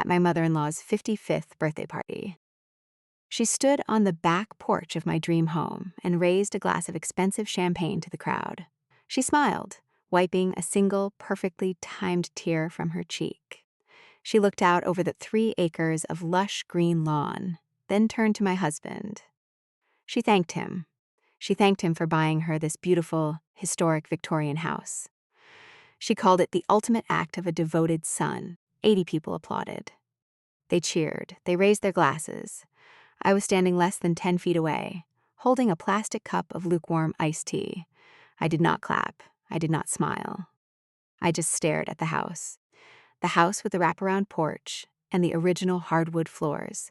at my mother-in-law's 55th birthday party. She stood on the back porch of my dream home and raised a glass of expensive champagne to the crowd. She smiled, wiping a single, perfectly timed tear from her cheek. She looked out over the 3 acres of lush green lawn, then turned to my husband. She thanked him. She thanked him for buying her this beautiful, historic Victorian house. She called it the ultimate act of a devoted son. 80 people applauded. They cheered. They raised their glasses. I was standing less than 10 feet away, holding a plastic cup of lukewarm iced tea. I did not clap. I did not smile. I just stared at the house. The house with the wraparound porch and the original hardwood floors.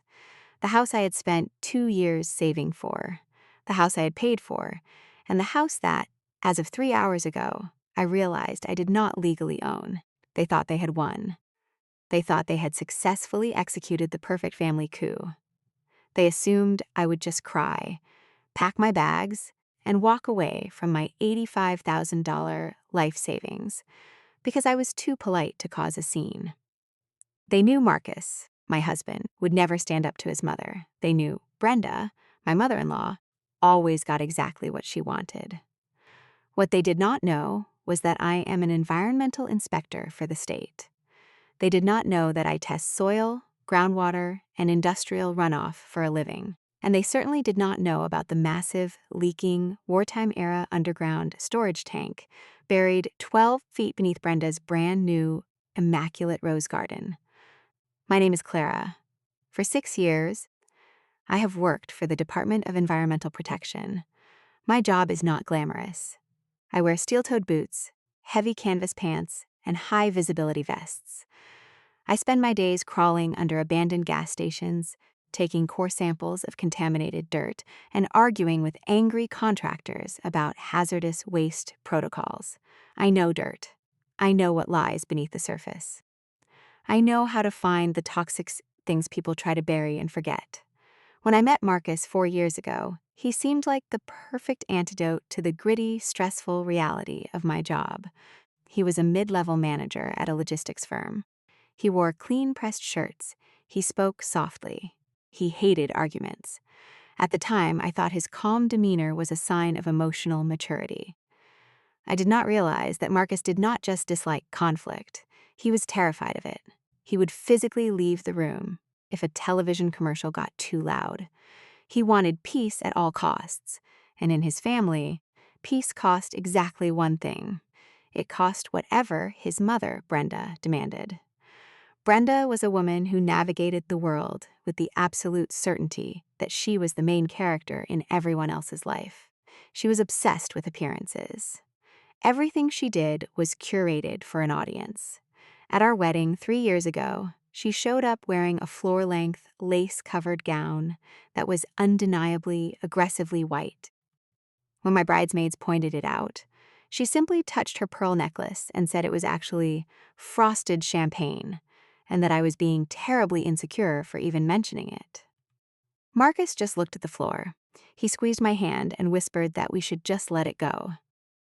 The house I had spent 2 years saving for. The house I had paid for. And the house that, as of 3 hours ago, I realized I did not legally own. They thought they had won. They thought they had successfully executed the perfect family coup. They assumed I would just cry, pack my bags, and walk away from my $85,000 life savings because I was too polite to cause a scene. They knew Marcus, my husband, would never stand up to his mother. They knew Brenda, my mother-in-law, always got exactly what she wanted. What they did not know was that I am an environmental inspector for the state. They did not know that I test soil, groundwater, and industrial runoff for a living. And they certainly did not know about the massive, leaking, wartime-era underground storage tank buried 12 feet beneath Brenda's brand new, immaculate rose garden. My name is Clara. For 6 years, I have worked for the Department of Environmental Protection. My job is not glamorous. I wear steel-toed boots, heavy canvas pants, and high-visibility vests. I spend my days crawling under abandoned gas stations, taking core samples of contaminated dirt, and arguing with angry contractors about hazardous waste protocols. I know dirt. I know what lies beneath the surface. I know how to find the toxic things people try to bury and forget. When I met Marcus 4 years ago, he seemed like the perfect antidote to the gritty, stressful reality of my job. He was a mid-level manager at a logistics firm. He wore clean-pressed shirts. He spoke softly. He hated arguments. At the time, I thought his calm demeanor was a sign of emotional maturity. I did not realize that Marcus did not just dislike conflict. He was terrified of it. He would physically leave the room if a television commercial got too loud. He wanted peace at all costs. And in his family, peace cost exactly one thing. It cost whatever his mother, Brenda, demanded. Brenda was a woman who navigated the world with the absolute certainty that she was the main character in everyone else's life. She was obsessed with appearances. Everything she did was curated for an audience. At our wedding 3 years ago, she showed up wearing a floor-length, lace-covered gown that was undeniably, aggressively white. When my bridesmaids pointed it out, she simply touched her pearl necklace and said it was actually frosted champagne, and that I was being terribly insecure for even mentioning it. Marcus just looked at the floor. He squeezed my hand and whispered that we should just let it go.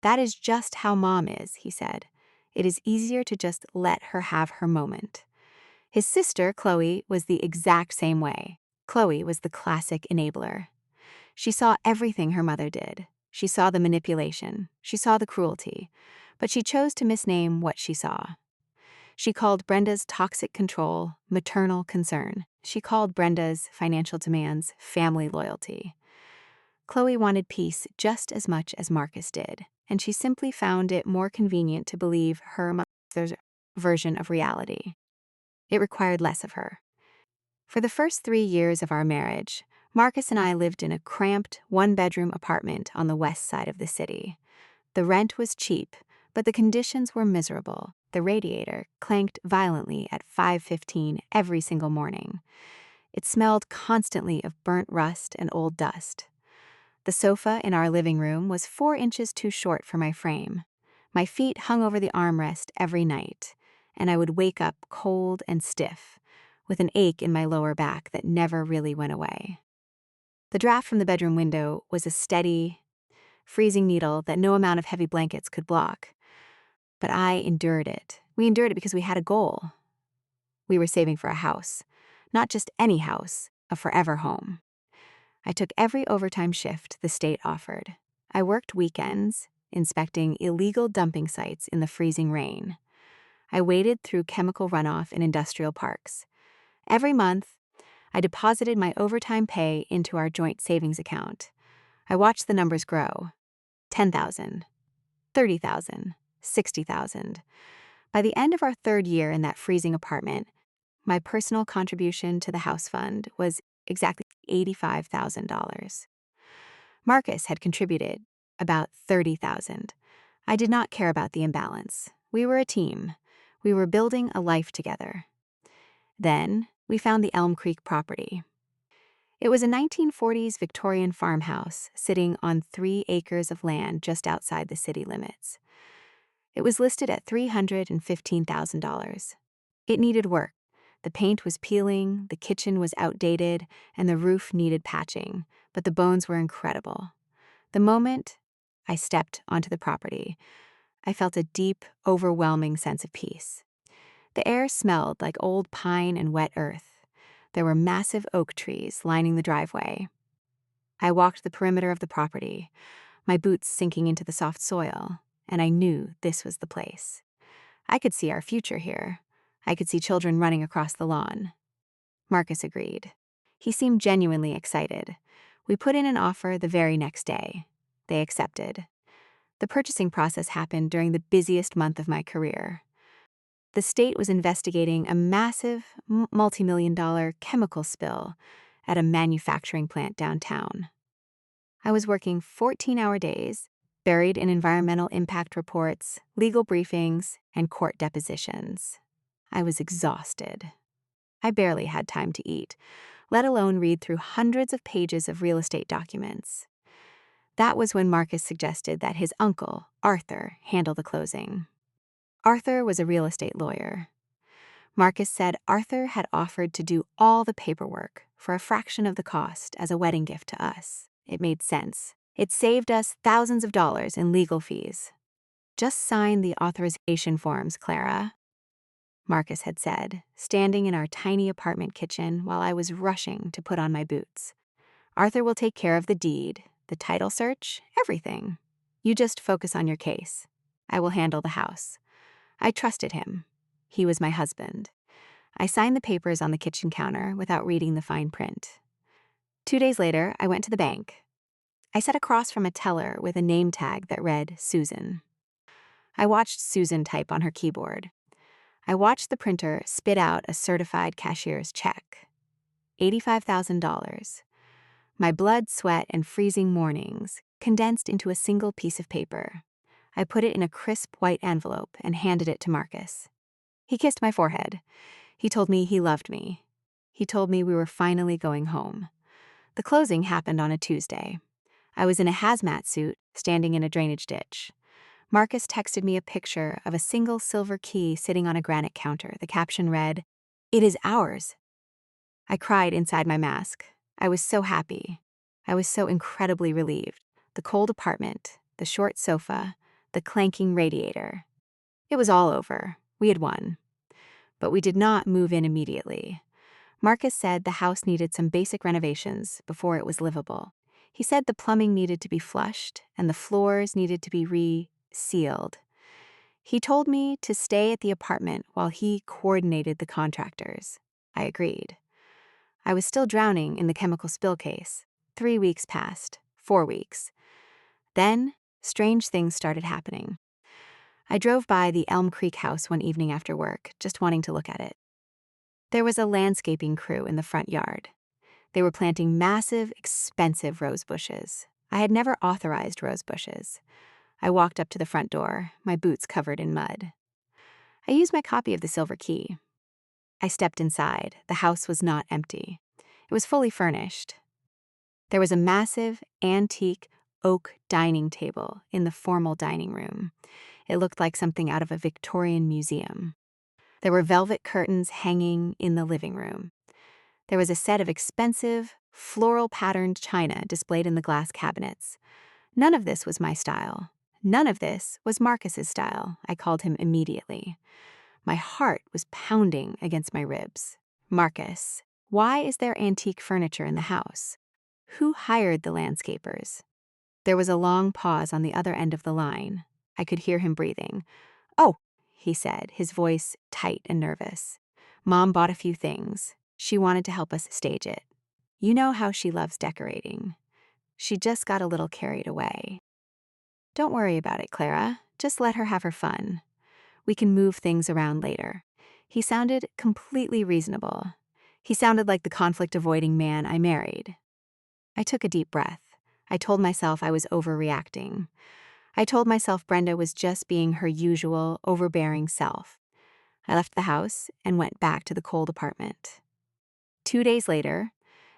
"That is just how Mom is," he said. "It is easier to just let her have her moment." His sister, Chloe, was the exact same way. Chloe was the classic enabler. She saw everything her mother did. She saw the manipulation. She saw the cruelty. But she chose to misname what she saw. She called Brenda's toxic control maternal concern. She called Brenda's financial demands family loyalty. Chloe wanted peace just as much as Marcus did, and she simply found it more convenient to believe her mother's version of reality. It required less of her. For the first 3 years of our marriage, Marcus and I lived in a cramped, one-bedroom apartment on the west side of the city. The rent was cheap, but the conditions were miserable. The radiator clanked violently at 5:15 every single morning. It smelled constantly of burnt rust and old dust. The sofa in our living room was 4 inches too short for my frame. My feet hung over the armrest every night, and I would wake up cold and stiff, with an ache in my lower back that never really went away. The draft from the bedroom window was a steady, freezing needle that no amount of heavy blankets could block. But I endured it. We endured it because we had a goal. We were saving for a house. Not just any house, a forever home. I took every overtime shift the state offered. I worked weekends, inspecting illegal dumping sites in the freezing rain. I waded through chemical runoff in industrial parks. Every month, I deposited my overtime pay into our joint savings account. I watched the numbers grow. 10,000, 30,000, 60,000. By the end of our third year in that freezing apartment, my personal contribution to the house fund was exactly $85,000. Marcus had contributed about $30,000. I did not care about the imbalance. We were a team. We were building a life together. Then, we found the Elm Creek property. It was a 1940s Victorian farmhouse sitting on 3 acres of land just outside the city limits. It was listed at $315,000. It needed work. The paint was peeling, the kitchen was outdated, and the roof needed patching, but the bones were incredible. The moment I stepped onto the property, I felt a deep, overwhelming sense of peace. The air smelled like old pine and wet earth. There were massive oak trees lining the driveway. I walked the perimeter of the property, my boots sinking into the soft soil, and I knew this was the place. I could see our future here. I could see children running across the lawn. Marcus agreed. He seemed genuinely excited. We put in an offer the very next day. They accepted. The purchasing process happened during the busiest month of my career. The state was investigating a massive, multi-million-dollar chemical spill at a manufacturing plant downtown. I was working 14-hour days, buried in environmental impact reports, legal briefings, and court depositions. I was exhausted. I barely had time to eat, let alone read through hundreds of pages of real estate documents. That was when Marcus suggested that his uncle, Arthur, handle the closing. Arthur was a real estate lawyer. Marcus said Arthur had offered to do all the paperwork for a fraction of the cost as a wedding gift to us. It made sense. It saved us thousands of dollars in legal fees. "Just sign the authorization forms, Clara," Marcus had said, standing in our tiny apartment kitchen while I was rushing to put on my boots. "Arthur will take care of the deed, the title search, everything. You just focus on your case. I will handle the house." I trusted him. He was my husband. I signed the papers on the kitchen counter without reading the fine print. 2 days later, I went to the bank. I sat across from a teller with a name tag that read Susan. I watched Susan type on her keyboard. I watched the printer spit out a certified cashier's check. $85,000. My blood, sweat, and freezing mornings condensed into a single piece of paper. I put it in a crisp white envelope and handed it to Marcus. He kissed my forehead. He told me he loved me. He told me we were finally going home. The closing happened on a Tuesday. I was in a hazmat suit, standing in a drainage ditch. Marcus texted me a picture of a single silver key sitting on a granite counter. The caption read, "It is ours." I cried inside my mask. I was so happy. I was so incredibly relieved. The cold apartment, the short sofa, the clanking radiator. It was all over. We had won. But we did not move in immediately. Marcus said the house needed some basic renovations before it was livable. He said the plumbing needed to be flushed and the floors needed to be re-sealed. He told me to stay at the apartment while he coordinated the contractors. I agreed. I was still drowning in the chemical spill case. 3 weeks passed, 4 weeks. Then, strange things started happening. I drove by the Elm Creek house one evening after work, just wanting to look at it. There was a landscaping crew in the front yard. They were planting massive, expensive rose bushes. I had never authorized rose bushes. I walked up to the front door, my boots covered in mud. I used my copy of the silver key. I stepped inside. The house was not empty. It was fully furnished. There was a massive, antique oak dining table in the formal dining room. It looked like something out of a Victorian museum. There were velvet curtains hanging in the living room. There was a set of expensive, floral-patterned china displayed in the glass cabinets. None of this was my style. None of this was Marcus's style. I called him immediately. My heart was pounding against my ribs. Marcus, why is there antique furniture in the house? Who hired the landscapers? There was a long pause on the other end of the line. I could hear him breathing. Oh, he said, his voice tight and nervous. Mom bought a few things. She wanted to help us stage it. You know how she loves decorating. She just got a little carried away. Don't worry about it, Clara. Just let her have her fun. We can move things around later. He sounded completely reasonable. He sounded like the conflict-avoiding man I married. I took a deep breath. I told myself I was overreacting. I told myself Brenda was just being her usual, overbearing self. I left the house and went back to the cold apartment. 2 days later,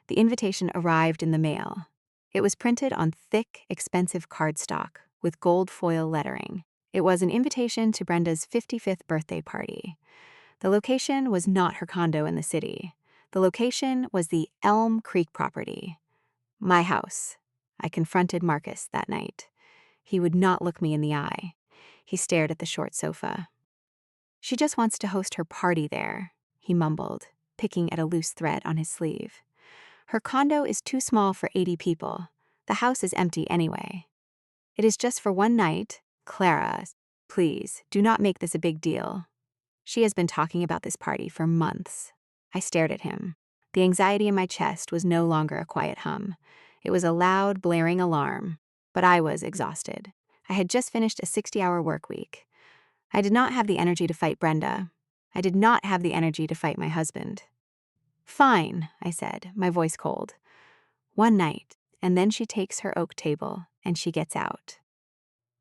the invitation arrived in the mail. It was printed on thick, expensive cardstock with gold foil lettering. It was an invitation to Brenda's 55th birthday party. The location was not her condo in the city. The location was the Elm Creek property. My house. I confronted Marcus that night. He would not look me in the eye. He stared at the short sofa. She just wants to host her party there, he mumbled, picking at a loose thread on his sleeve. Her condo is too small for 80 people. The house is empty anyway. It is just for one night. Clara, please, do not make this a big deal. She has been talking about this party for months. I stared at him. The anxiety in my chest was no longer a quiet hum. It was a loud, blaring alarm. But I was exhausted. I had just finished a 60-hour work week. I did not have the energy to fight Brenda. I did not have the energy to fight my husband. Fine, I said, my voice cold. One night, and then she takes her oak table, and she gets out.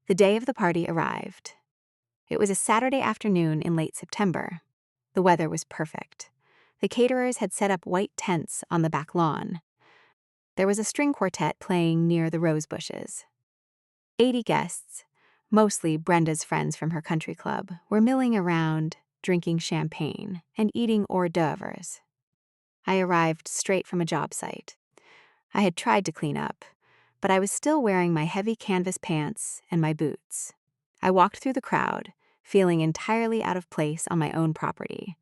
The day of the party arrived. It was a Saturday afternoon in late September. The weather was perfect. The caterers had set up white tents on the back lawn. There was a string quartet playing near the rose bushes. 80 guests, mostly Brenda's friends from her country club, were milling around, drinking champagne and eating hors d'oeuvres. I arrived straight from a job site. I had tried to clean up, but I was still wearing my heavy canvas pants and my boots. I walked through the crowd, feeling entirely out of place on my own property.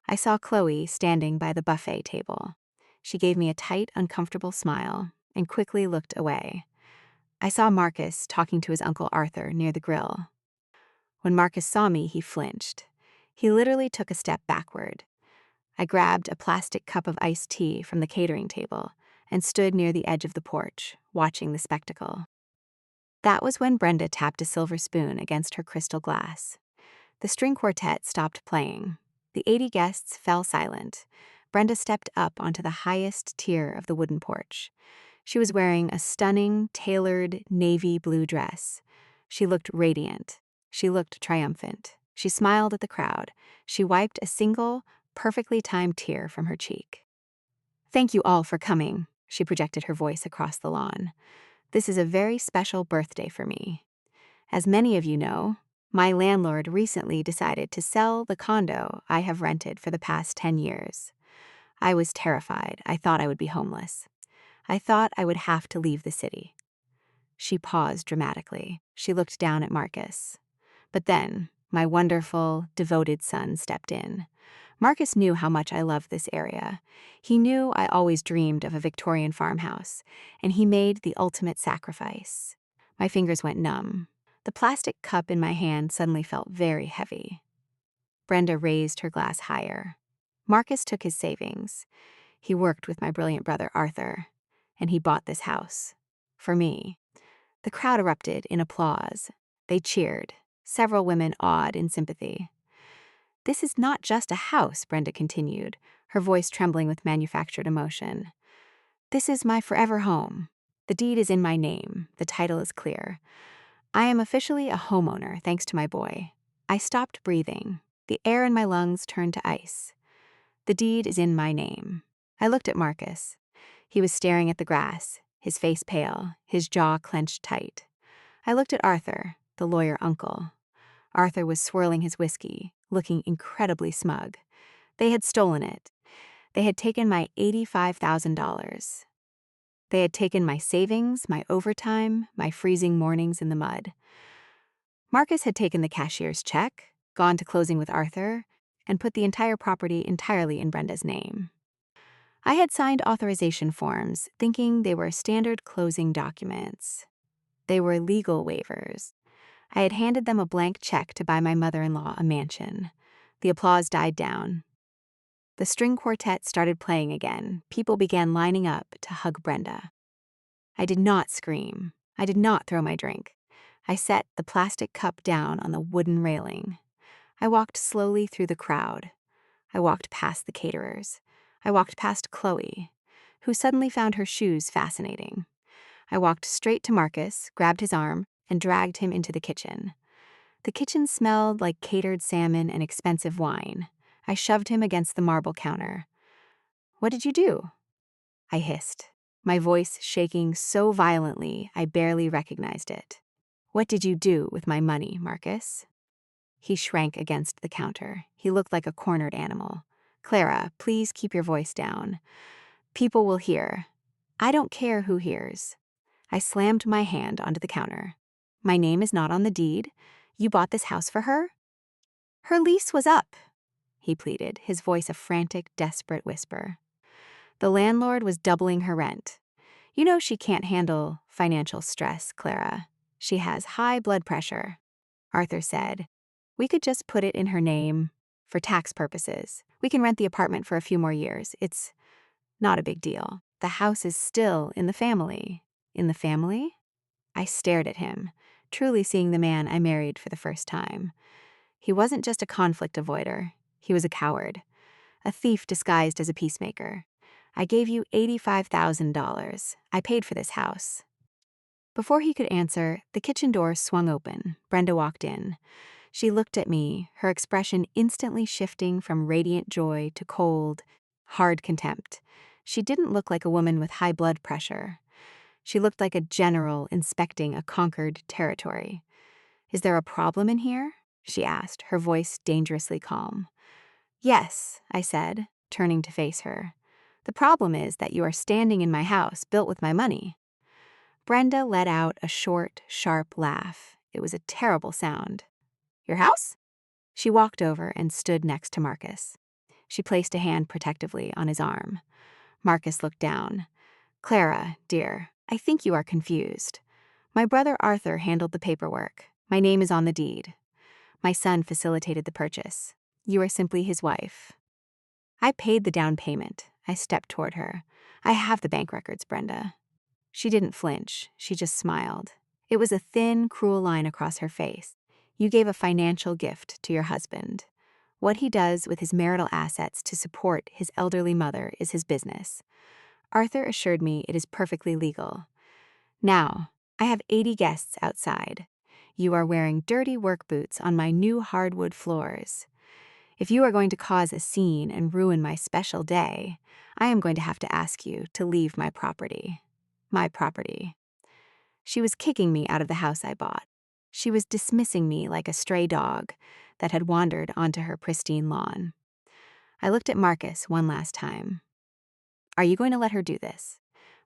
I saw Chloe standing by the buffet table. She gave me a tight, uncomfortable smile and quickly looked away. I saw Marcus talking to his uncle Arthur near the grill. When Marcus saw me, he flinched. He literally took a step backward. I grabbed a plastic cup of iced tea from the catering table and stood near the edge of the porch, watching the spectacle. That was when Brenda tapped a silver spoon against her crystal glass. The string quartet stopped playing. The 80 guests fell silent. Brenda stepped up onto the highest tier of the wooden porch. She was wearing a stunning, tailored navy blue dress. She looked radiant. She looked triumphant. She smiled at the crowd. She wiped a single, perfectly timed tear from her cheek. Thank you all for coming, she projected her voice across the lawn. This is a very special birthday for me. As many of you know, my landlord recently decided to sell the condo I have rented for the past 10 years. I was terrified. I thought I would be homeless. I thought I would have to leave the city. She paused dramatically. She looked down at Marcus. But then, my wonderful, devoted son stepped in. Marcus knew how much I loved this area. He knew I always dreamed of a Victorian farmhouse, and he made the ultimate sacrifice. My fingers went numb. The plastic cup in my hand suddenly felt very heavy. Brenda raised her glass higher. Marcus took his savings. He worked with my brilliant brother Arthur, and he bought this house. For me. The crowd erupted in applause. They cheered, several women awed in sympathy. This is not just a house, Brenda continued, her voice trembling with manufactured emotion. This is my forever home. The deed is in my name. The title is clear. I am officially a homeowner thanks to my boy. I stopped breathing. The air in my lungs turned to ice. The deed is in my name. I looked at Marcus. He was staring at the grass, his face pale, his jaw clenched tight. I looked at Arthur, the lawyer uncle. Arthur was swirling his whiskey, looking incredibly smug. They had stolen it. They had taken my $85,000. They had taken my savings, my overtime, my freezing mornings in the mud. Marcus had taken the cashier's check. gone to closing with Arthur, and put the entire property entirely in Brenda's name. I had signed authorization forms, thinking they were standard closing documents. They were legal waivers. I had handed them a blank check to buy my mother-in-law a mansion. The applause died down. The string quartet started playing again. People began lining up to hug Brenda. I did not scream. I did not throw my drink. I set the plastic cup down on the wooden railing. I walked slowly through the crowd. I walked past the caterers. I walked past Chloe, who suddenly found her shoes fascinating. I walked straight to Marcus, grabbed his arm, and dragged him into the kitchen. The kitchen smelled like catered salmon and expensive wine. I shoved him against the marble counter. "What did you do?" I hissed, my voice shaking so violently I barely recognized it. "What did you do with my money, Marcus?" He shrank against the counter. He looked like a cornered animal. "Clara, please keep your voice down. People will hear." "I don't care who hears." I slammed my hand onto the counter. "My name is not on the deed. You bought this house for her?" "Her lease was up," he pleaded, his voice a frantic, desperate whisper. "The landlord was doubling her rent. You know she can't handle financial stress, Clara. She has high blood pressure." Arthur said, "We could just put it in her name for tax purposes. We can rent the apartment for a few more years. It's not a big deal. The house is still in the family." "In the family?" I stared at him, truly seeing the man I married for the first time. He wasn't just a conflict avoider. He was a coward, a thief disguised as a peacemaker. "I gave you $85,000. I paid for this house." Before he could answer, the kitchen door swung open. Brenda walked in. She looked at me, her expression instantly shifting from radiant joy to cold, hard contempt. She didn't look like a woman with high blood pressure. She looked like a general inspecting a conquered territory. "Is there a problem in here?" she asked, her voice dangerously calm. "Yes," I said, turning to face her. "The problem is that you are standing in my house built with my money." Brenda let out a short, sharp laugh. It was a terrible sound. "Your house?" She walked over and stood next to Marcus. She placed a hand protectively on his arm. Marcus looked down. "Clara, dear, I think you are confused. My brother Arthur handled the paperwork. My name is on the deed. My son facilitated the purchase. You are simply his wife." I paid the down payment. I stepped toward her. "I have the bank records, Brenda." She didn't flinch. She just smiled. It was a thin, cruel line across her face. "You gave a financial gift to your husband. What he does with his marital assets to support his elderly mother is his business. Arthur assured me it is perfectly legal. Now, I have 80 guests outside. You are wearing dirty work boots on my new hardwood floors. If you are going to cause a scene and ruin my special day, I am going to have to ask you to leave my property." My property. She was kicking me out of the house I bought. She was dismissing me like a stray dog that had wandered onto her pristine lawn. I looked at Marcus one last time. "Are you going to let her do this?"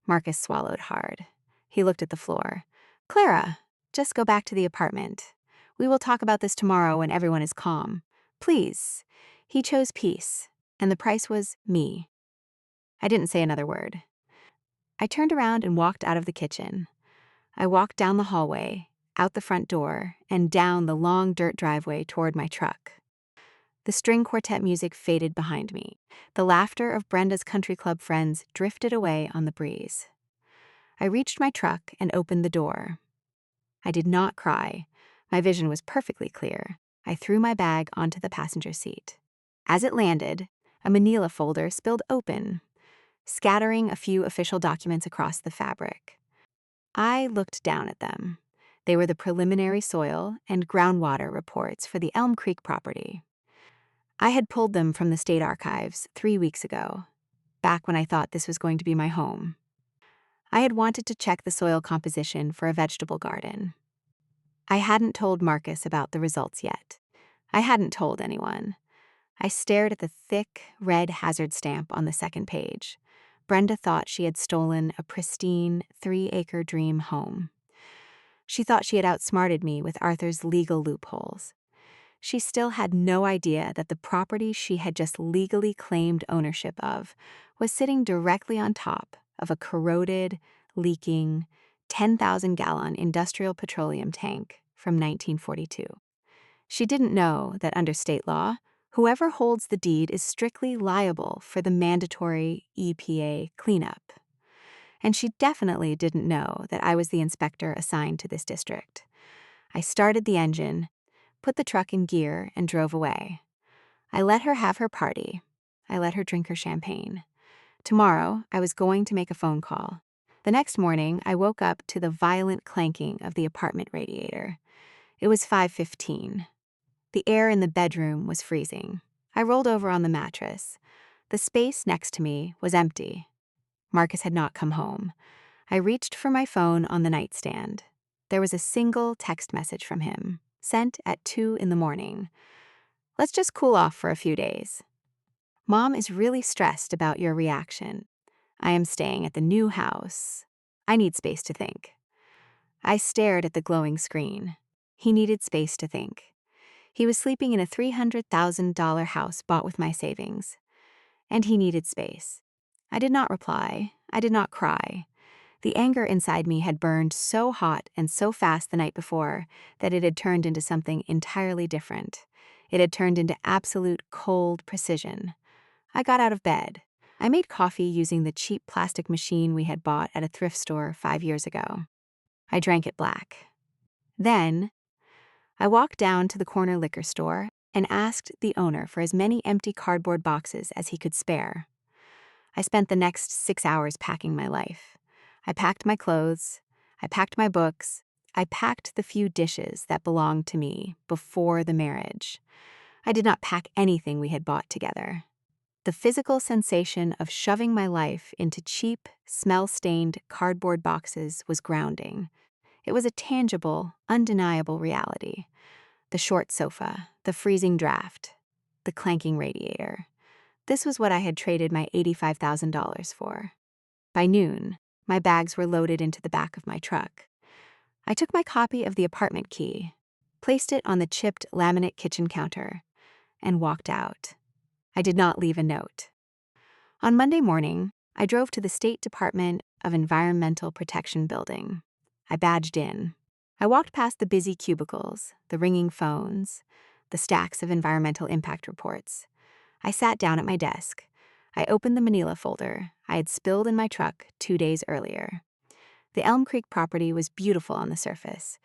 Marcus swallowed hard. He looked at the floor. "Clara, just go back to the apartment. We will talk about this tomorrow when everyone is calm. Please." He chose peace, and the price was me. I didn't say another word. I turned around and walked out of the kitchen. I walked down the hallway, out the front door, and down the long dirt driveway toward my truck. The string quartet music faded behind me. The laughter of Brenda's country club friends drifted away on the breeze. I reached my truck and opened the door. I did not cry. My vision was perfectly clear. I threw my bag onto the passenger seat. As it landed, a manila folder spilled open, scattering a few official documents across the fabric. I looked down at them. They were the preliminary soil and groundwater reports for the Elm Creek property. I had pulled them from the state archives 3 weeks ago, back when I thought this was going to be my home. I had wanted to check the soil composition for a vegetable garden. I hadn't told Marcus about the results yet. I hadn't told anyone. I stared at the thick, red hazard stamp on the second page. Brenda thought she had stolen a pristine 3-acre dream home. She thought she had outsmarted me with Arthur's legal loopholes. She still had no idea that the property she had just legally claimed ownership of was sitting directly on top of a corroded, leaking, 10,000-gallon industrial petroleum tank from 1942. She didn't know that under state law, whoever holds the deed is strictly liable for the mandatory EPA cleanup. And she definitely didn't know that I was the inspector assigned to this district. I started the engine, put the truck in gear, and drove away. I let her have her party. I let her drink her champagne. Tomorrow, I was going to make a phone call. The next morning, I woke up to the violent clanking of the apartment radiator. It was 5:15. The air in the bedroom was freezing. I rolled over on the mattress. The space next to me was empty. Marcus had not come home. I reached for my phone on the nightstand. There was a single text message from him, sent at 2 in the morning. Let's just cool off for a few days. Mom is really stressed about your reaction. I am staying at the new house. I need space to think. I stared at the glowing screen. He needed space to think. He was sleeping in a $300,000 house bought with my savings. And he needed space. I did not reply. I did not cry. The anger inside me had burned so hot and so fast the night before that it had turned into something entirely different. It had turned into absolute cold precision. I got out of bed. I made coffee using the cheap plastic machine we had bought at a thrift store 5 years ago. I drank it black. Then, I walked down to the corner liquor store and asked the owner for as many empty cardboard boxes as he could spare. I spent the next 6 hours packing my life. I packed my clothes. I packed my books. I packed the few dishes that belonged to me before the marriage. I did not pack anything we had bought together. The physical sensation of shoving my life into cheap, smell-stained cardboard boxes was grounding. It was a tangible, undeniable reality. The short sofa, the freezing draft, the clanking radiator. This was what I had traded my $85,000 for. By noon, my bags were loaded into the back of my truck. I took my copy of the apartment key, placed it on the chipped laminate kitchen counter, and walked out. I did not leave a note. On Monday morning, I drove to the State Department of Environmental Protection building. I badged in. I walked past the busy cubicles, the ringing phones, the stacks of environmental impact reports. I sat down at my desk. I opened the manila folder I had spilled in my truck 2 days earlier. The Elm Creek property was beautiful on the surface,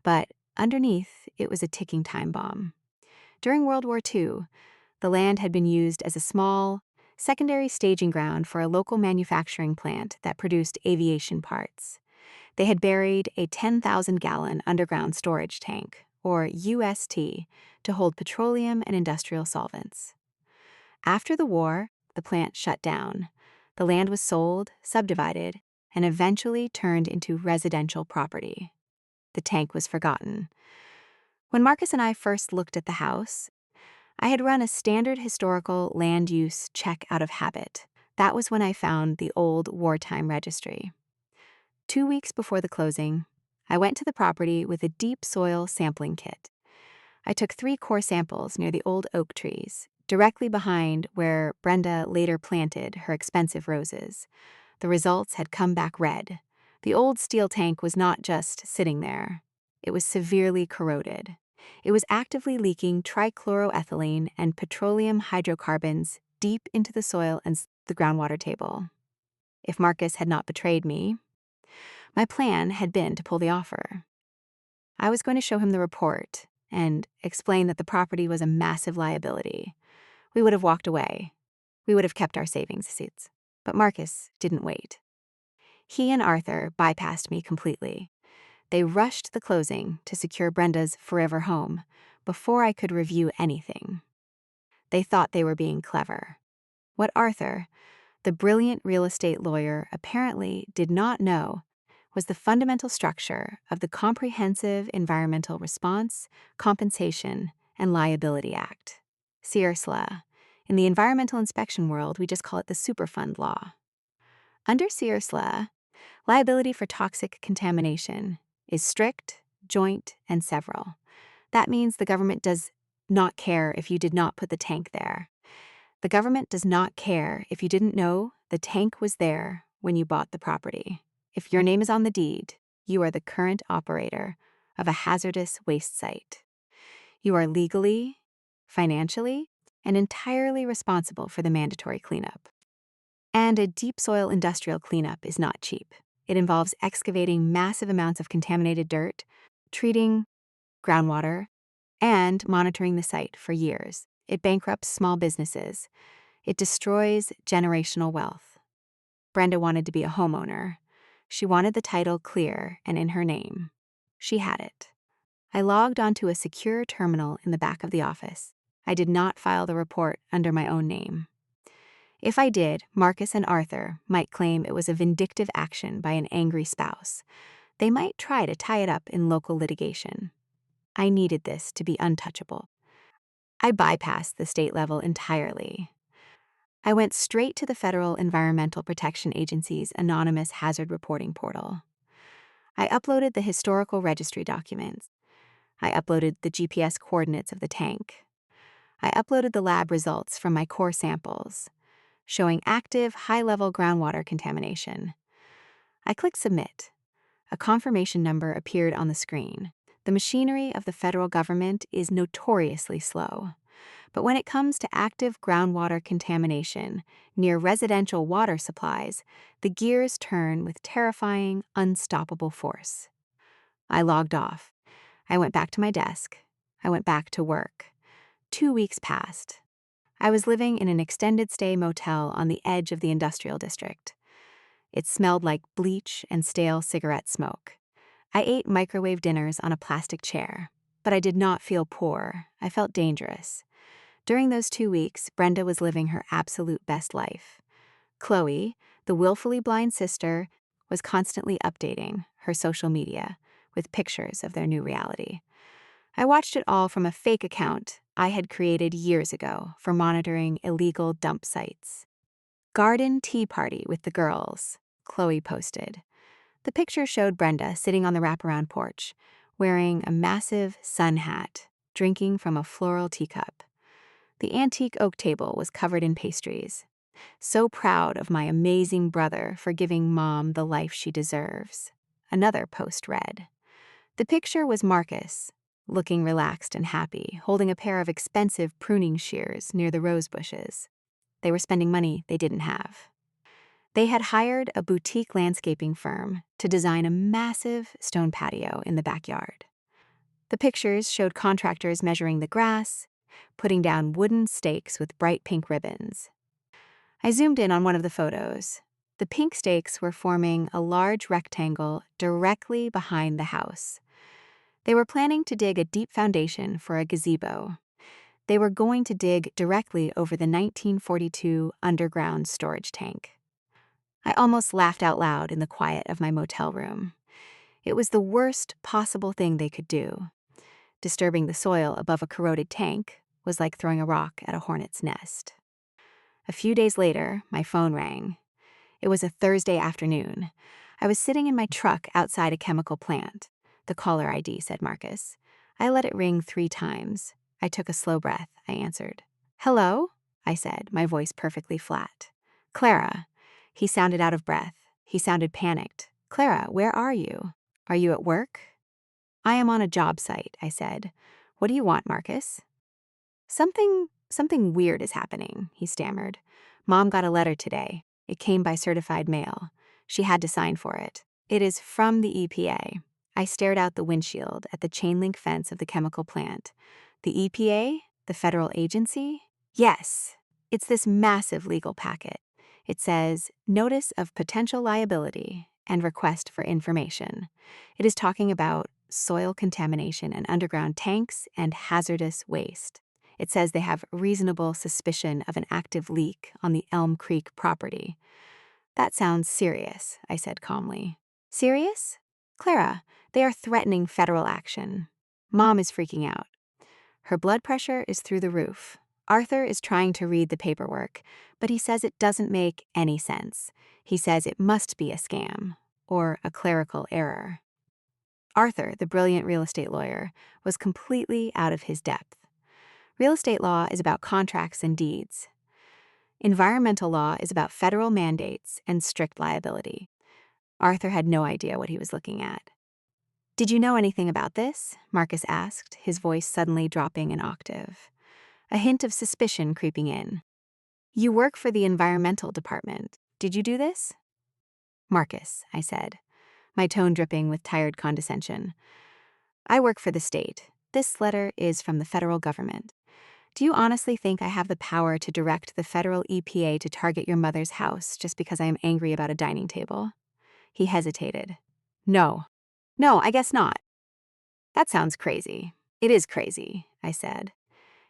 but underneath it was a ticking time bomb. During World War II, the land had been used as a small, secondary staging ground for a local manufacturing plant that produced aviation parts. They had buried a 10,000-gallon underground storage tank, or UST, to hold petroleum and industrial solvents. After the war, the plant shut down. The land was sold, subdivided, and eventually turned into residential property. The tank was forgotten. When Marcus and I first looked at the house, I had run a standard historical land use check out of habit. That was when I found the old wartime registry. 2 weeks before the closing, I went to the property with a deep soil sampling kit. I took 3 core samples near the old oak trees, directly behind where Brenda later planted her expensive roses. The results had come back red. The old steel tank was not just sitting there. It was severely corroded. It was actively leaking trichloroethylene and petroleum hydrocarbons deep into the soil and the groundwater table. If Marcus had not betrayed me, my plan had been to pull the offer. I was going to show him the report and explain that the property was a massive liability. We would have walked away. We would have kept our savings seats. But Marcus didn't wait. He and Arthur bypassed me completely. They rushed the closing to secure Brenda's forever home before I could review anything. They thought they were being clever. What Arthur, the brilliant real estate lawyer, apparently did not know was the fundamental structure of the Comprehensive Environmental Response, Compensation, and Liability Act, CERSLA. In the environmental inspection world, we just call it the Superfund Law. Under CERSLA, liability for toxic contamination is strict, joint, and several. That means the government does not care if you did not put the tank there. The government does not care if you didn't know the tank was there when you bought the property. If your name is on the deed, you are the current operator of a hazardous waste site. You are legally, financially, and entirely responsible for the mandatory cleanup. And a deep soil industrial cleanup is not cheap. It involves excavating massive amounts of contaminated dirt, treating groundwater, and monitoring the site for years. It bankrupts small businesses. It destroys generational wealth. Brenda wanted to be a homeowner. She wanted the title clear and in her name. She had it. I logged onto a secure terminal in the back of the office. I did not file the report under my own name. If I did, Marcus and Arthur might claim it was a vindictive action by an angry spouse. They might try to tie it up in local litigation. I needed this to be untouchable. I bypassed the state level entirely. I went straight to the Federal Environmental Protection Agency's anonymous hazard reporting portal. I uploaded the historical registry documents. I uploaded the GPS coordinates of the tank. I uploaded the lab results from my core samples, showing active, high-level groundwater contamination. I clicked Submit. A confirmation number appeared on the screen. The machinery of the federal government is notoriously slow. But when it comes to active groundwater contamination near residential water supplies, the gears turn with terrifying, unstoppable force. I logged off. I went back to my desk. I went back to work. 2 weeks passed. I was living in an extended stay motel on the edge of the industrial district. It smelled like bleach and stale cigarette smoke. I ate microwave dinners on a plastic chair, but I did not feel poor. I felt dangerous. During those 2 weeks, Brenda was living her absolute best life. Chloe, the willfully blind sister, was constantly updating her social media with pictures of their new reality. I watched it all from a fake account I had created years ago for monitoring illegal dump sites. Garden tea party with the girls, Chloe posted. The picture showed Brenda sitting on the wraparound porch, wearing a massive sun hat, drinking from a floral teacup. The antique oak table was covered in pastries. So proud of my amazing brother for giving Mom the life she deserves. Another post read. The picture was Marcus, looking relaxed and happy, holding a pair of expensive pruning shears near the rose bushes. They were spending money they didn't have. They had hired a boutique landscaping firm to design a massive stone patio in the backyard. The pictures showed contractors measuring the grass, putting down wooden stakes with bright pink ribbons. I zoomed in on one of the photos. The pink stakes were forming a large rectangle directly behind the house. They were planning to dig a deep foundation for a gazebo. They were going to dig directly over the 1942 underground storage tank. I almost laughed out loud in the quiet of my motel room. It was the worst possible thing they could do. Disturbing the soil above a corroded tank was like throwing a rock at a hornet's nest. A few days later, my phone rang. It was a Thursday afternoon. I was sitting in my truck outside a chemical plant. The caller ID said Marcus. I let it ring 3 times. I took a slow breath. I answered. Hello? I said, my voice perfectly flat. Clara. He sounded out of breath. He sounded panicked. Clara, where are you? Are you at work? I am on a job site, I said. What do you want, Marcus? Something weird is happening, he stammered. Mom got a letter today. It came by certified mail. She had to sign for it. It is from the EPA. I stared out the windshield at the chain link fence of the chemical plant. The EPA? The federal agency? Yes. It's this massive legal packet. It says, Notice of Potential Liability and Request for Information. It is talking about soil contamination and underground tanks and hazardous waste. It says they have reasonable suspicion of an active leak on the Elm Creek property. That sounds serious, I said calmly. Serious? Clara, they are threatening federal action. Mom is freaking out. Her blood pressure is through the roof. Arthur is trying to read the paperwork, but he says it doesn't make any sense. He says it must be a scam or a clerical error. Arthur, the brilliant real estate lawyer, was completely out of his depth. Real estate law is about contracts and deeds. Environmental law is about federal mandates and strict liability. Arthur had no idea what he was looking at. Did you know anything about this? Marcus asked, his voice suddenly dropping an octave. A hint of suspicion creeping in. You work for the environmental department. Did you do this? Marcus, I said, my tone dripping with tired condescension. I work for the state. This letter is from the federal government. Do you honestly think I have the power to direct the federal EPA to target your mother's house just because I am angry about a dining table? He hesitated. No, I guess not. That sounds crazy. It is crazy, I said.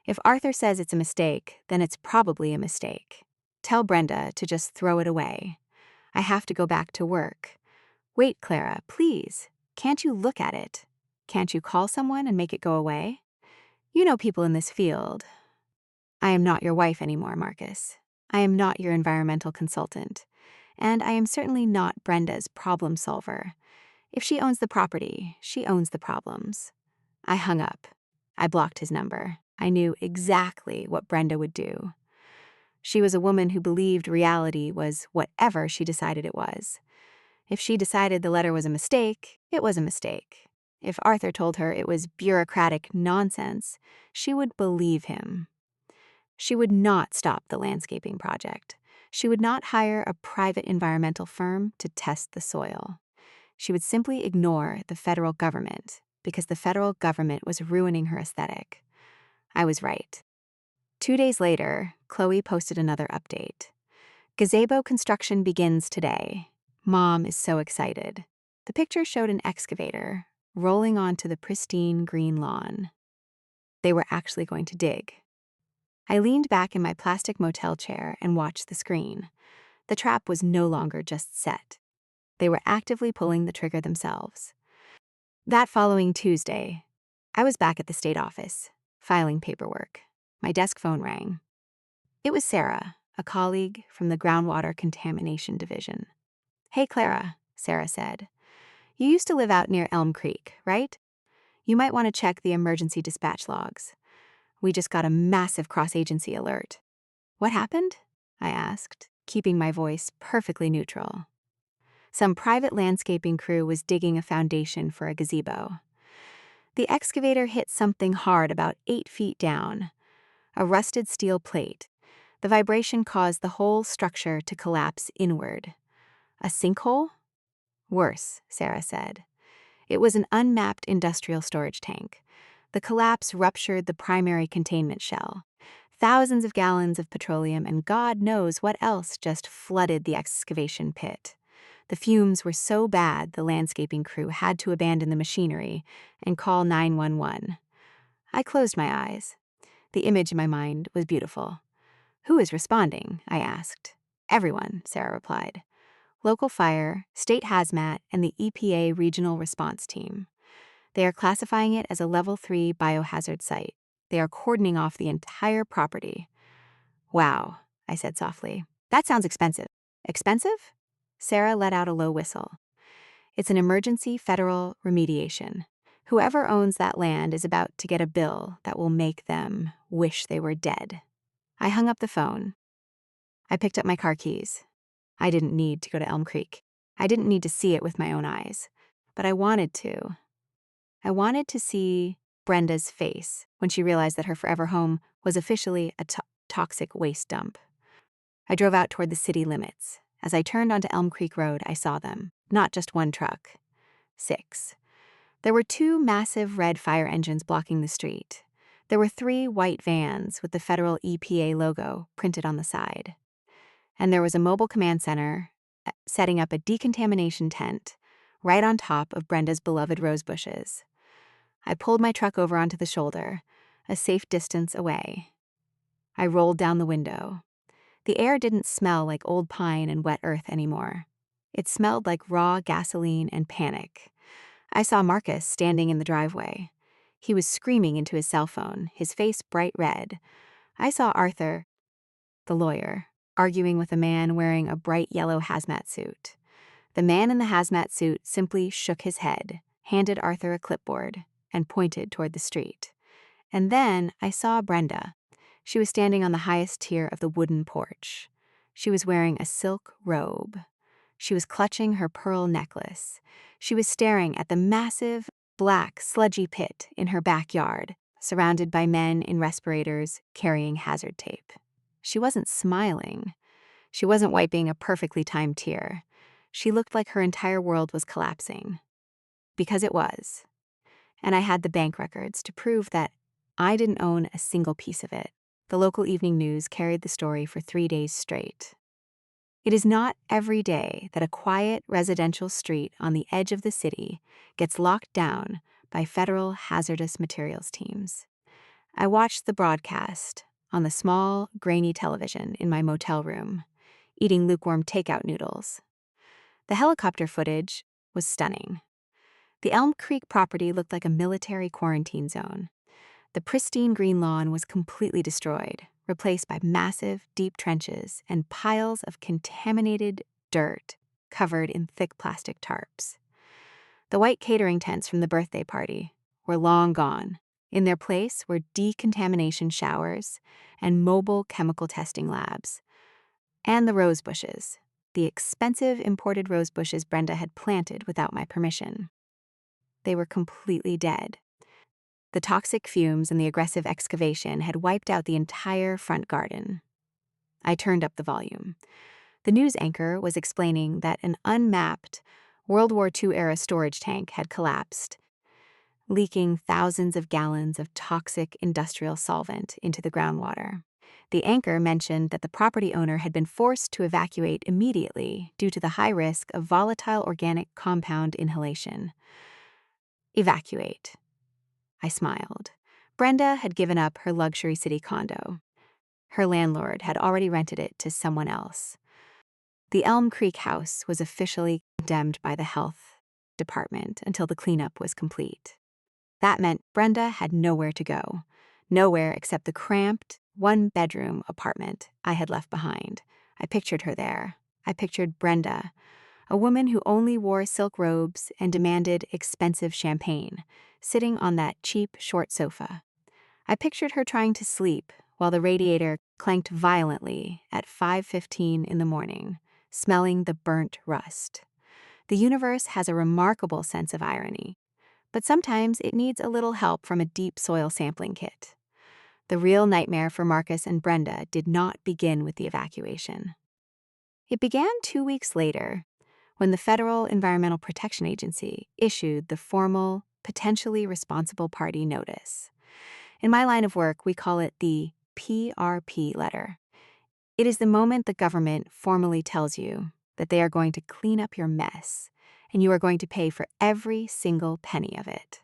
If Arthur says it's a mistake, then it's probably a mistake. Tell Brenda to just throw it away. I have to go back to work. Wait, Clara, please. Can't you look at it? Can't you call someone and make it go away? You know people in this field. I am not your wife anymore, Marcus. I am not your environmental consultant. And I am certainly not Brenda's problem solver. If she owns the property, she owns the problems. I hung up. I blocked his number. I knew exactly what Brenda would do. She was a woman who believed reality was whatever she decided it was. If she decided the letter was a mistake, it was a mistake. If Arthur told her it was bureaucratic nonsense, she would believe him. She would not stop the landscaping project. She would not hire a private environmental firm to test the soil. She would simply ignore the federal government because the federal government was ruining her aesthetic. I was right. 2 days later, Chloe posted another update. Gazebo construction begins today. Mom is so excited. The picture showed an excavator rolling onto the pristine green lawn. They were actually going to dig. I leaned back in my plastic motel chair and watched the screen. The trap was no longer just set. They were actively pulling the trigger themselves. That following Tuesday, I was back at the state office, filing paperwork. My desk phone rang. It was Sarah, a colleague from the Groundwater Contamination Division. Hey, Clara, Sarah said. You used to live out near Elm Creek, right? You might want to check the emergency dispatch logs. We just got a massive cross-agency alert. What happened? I asked, keeping my voice perfectly neutral. Some private landscaping crew was digging a foundation for a gazebo. The excavator hit something hard about 8 feet down, a rusted steel plate. The vibration caused the whole structure to collapse inward. A sinkhole? Worse, Sarah said. It was an unmapped industrial storage tank. The collapse ruptured the primary containment shell. Thousands of gallons of petroleum and God knows what else just flooded the excavation pit. The fumes were so bad the landscaping crew had to abandon the machinery and call 911. I closed my eyes. The image in my mind was beautiful. Who is responding? I asked. Everyone, Sarah replied. Local fire, state hazmat, and the EPA regional response team. They are classifying it as a level 3 biohazard site. They are cordoning off the entire property. Wow, I said softly. That sounds expensive. Expensive? Sarah let out a low whistle. It's an emergency federal remediation. Whoever owns that land is about to get a bill that will make them wish they were dead. I hung up the phone. I picked up my car keys. I didn't need to go to Elm Creek. I didn't need to see it with my own eyes. But I wanted to. I wanted to see Brenda's face when she realized that her forever home was officially a toxic waste dump. I drove out toward the city limits. As I turned onto Elm Creek Road, I saw them. Not just one truck. 6. There were 2 massive red fire engines blocking the street. There were 3 white vans with the federal EPA logo printed on the side. And there was a mobile command center setting up a decontamination tent right on top of Brenda's beloved rose bushes. I pulled my truck over onto the shoulder, a safe distance away. I rolled down the window. The air didn't smell like old pine and wet earth anymore. It smelled like raw gasoline and panic. I saw Marcus standing in the driveway. He was screaming into his cell phone, his face bright red. I saw Arthur, the lawyer, arguing with a man wearing a bright yellow hazmat suit. The man in the hazmat suit simply shook his head, handed Arthur a clipboard, and pointed toward the street. And then I saw Brenda. She was standing on the highest tier of the wooden porch. She was wearing a silk robe. She was clutching her pearl necklace. She was staring at the massive, black, sludgy pit in her backyard, surrounded by men in respirators carrying hazard tape. She wasn't smiling. She wasn't wiping a perfectly timed tear. She looked like her entire world was collapsing. Because it was. And I had the bank records to prove that I didn't own a single piece of it. The local evening news carried the story for 3 days straight. It is not every day that a quiet residential street on the edge of the city gets locked down by federal hazardous materials teams. I watched the broadcast on the small, grainy television in my motel room, eating lukewarm takeout noodles. The helicopter footage was stunning. The Elm Creek property looked like a military quarantine zone. The pristine green lawn was completely destroyed, replaced by massive, deep trenches and piles of contaminated dirt covered in thick plastic tarps. The white catering tents from the birthday party were long gone. In their place were decontamination showers and mobile chemical testing labs. And the rose bushes, the expensive imported rose bushes Brenda had planted without my permission. They were completely dead. The toxic fumes and the aggressive excavation had wiped out the entire front garden. I turned up the volume. The news anchor was explaining that an unmapped World War II-era storage tank had collapsed, leaking thousands of gallons of toxic industrial solvent into the groundwater. The anchor mentioned that the property owner had been forced to evacuate immediately due to the high risk of volatile organic compound inhalation. Evacuate. I smiled. Brenda had given up her luxury city condo. Her landlord had already rented it to someone else. The Elm Creek house was officially condemned by the health department until the cleanup was complete. That meant Brenda had nowhere to go, nowhere except the cramped, one-bedroom apartment I had left behind. I pictured her there. I pictured Brenda, a woman who only wore silk robes and demanded expensive champagne, sitting on that cheap, short sofa. I pictured her trying to sleep while the radiator clanked violently at 5:15 in the morning, smelling the burnt rust. The universe has a remarkable sense of irony, but sometimes it needs a little help from a deep soil sampling kit. The real nightmare for Marcus and Brenda did not begin with the evacuation. It began 2 weeks later, when the Federal Environmental Protection Agency issued the formal, potentially responsible party notice. In my line of work, we call it the PRP letter. It is the moment the government formally tells you that they are going to clean up your mess, and you are going to pay for every single penny of it.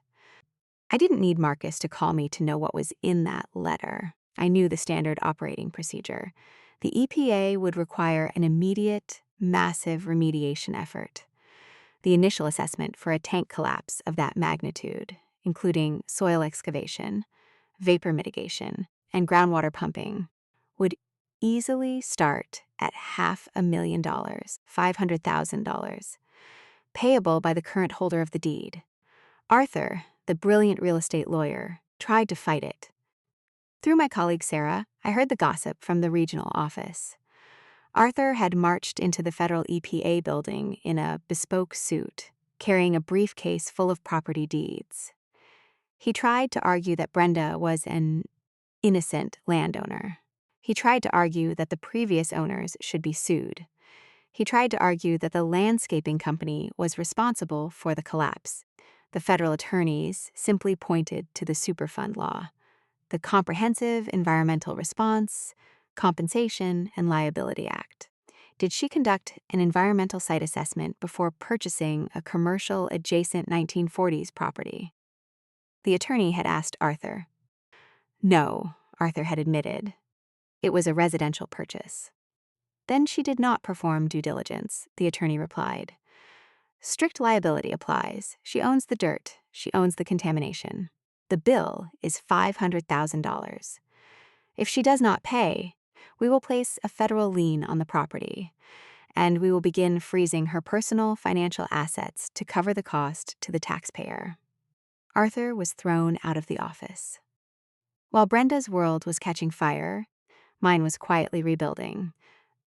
I didn't need Marcus to call me to know what was in that letter. I knew the standard operating procedure. The EPA would require an immediate, massive remediation effort. The initial assessment for a tank collapse of that magnitude, including soil excavation, vapor mitigation, and groundwater pumping, would easily start at $500,000, $500,000, payable by the current holder of the deed. Arthur, the brilliant real estate lawyer, tried to fight it. Through my colleague Sarah, I heard the gossip from the regional office. Arthur had marched into the federal EPA building in a bespoke suit, carrying a briefcase full of property deeds. He tried to argue that Brenda was an innocent landowner. He tried to argue that the previous owners should be sued. He tried to argue that the landscaping company was responsible for the collapse. The federal attorneys simply pointed to the Superfund law, the Comprehensive Environmental Response, Compensation, and Liability Act. Did she conduct an environmental site assessment before purchasing a commercial adjacent 1940s property? The attorney had asked Arthur. No, Arthur had admitted. It was a residential purchase. Then she did not perform due diligence, the attorney replied. Strict liability applies. She owns the dirt. She owns the contamination. The bill is $500,000. If she does not pay, we will place a federal lien on the property, and we will begin freezing her personal financial assets to cover the cost to the taxpayer. Arthur was thrown out of the office. While Brenda's world was catching fire, mine was quietly rebuilding.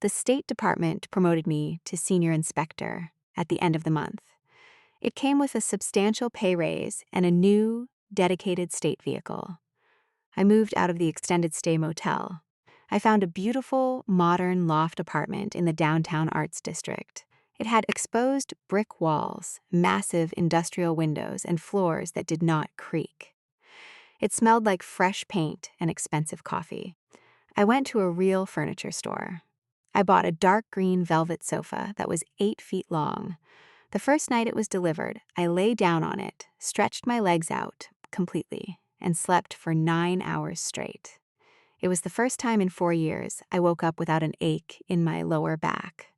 The State Department promoted me to senior inspector at the end of the month. It came with a substantial pay raise and a new, dedicated state vehicle. I moved out of the extended stay motel. I found a beautiful, modern loft apartment in the downtown arts district. It had exposed brick walls, massive industrial windows, and floors that did not creak. It smelled like fresh paint and expensive coffee. I went to a real furniture store. I bought a dark green velvet sofa that was 8 feet long. The first night it was delivered, I lay down on it, stretched my legs out completely, and slept for 9 hours straight. It was the first time in 4 years I woke up without an ache in my lower back.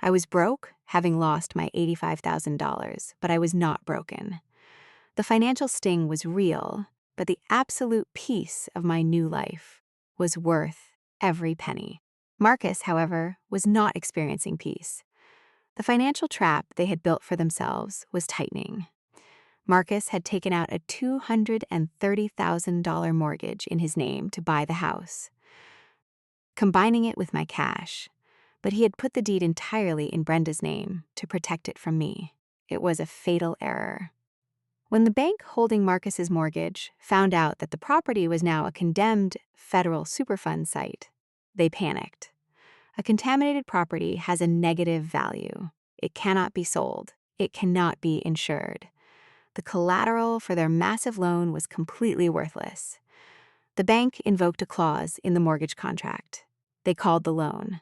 I was broke, having lost my $85,000, but I was not broken. The financial sting was real, but the absolute peace of my new life was worth every penny. Marcus, however, was not experiencing peace. The financial trap they had built for themselves was tightening. Marcus had taken out a $230,000 mortgage in his name to buy the house, combining it with my cash, but he had put the deed entirely in Brenda's name to protect it from me. It was a fatal error. When the bank holding Marcus's mortgage found out that the property was now a condemned federal Superfund site, they panicked. A contaminated property has a negative value. It cannot be sold. It cannot be insured. The collateral for their massive loan was completely worthless. The bank invoked a clause in the mortgage contract. They called the loan.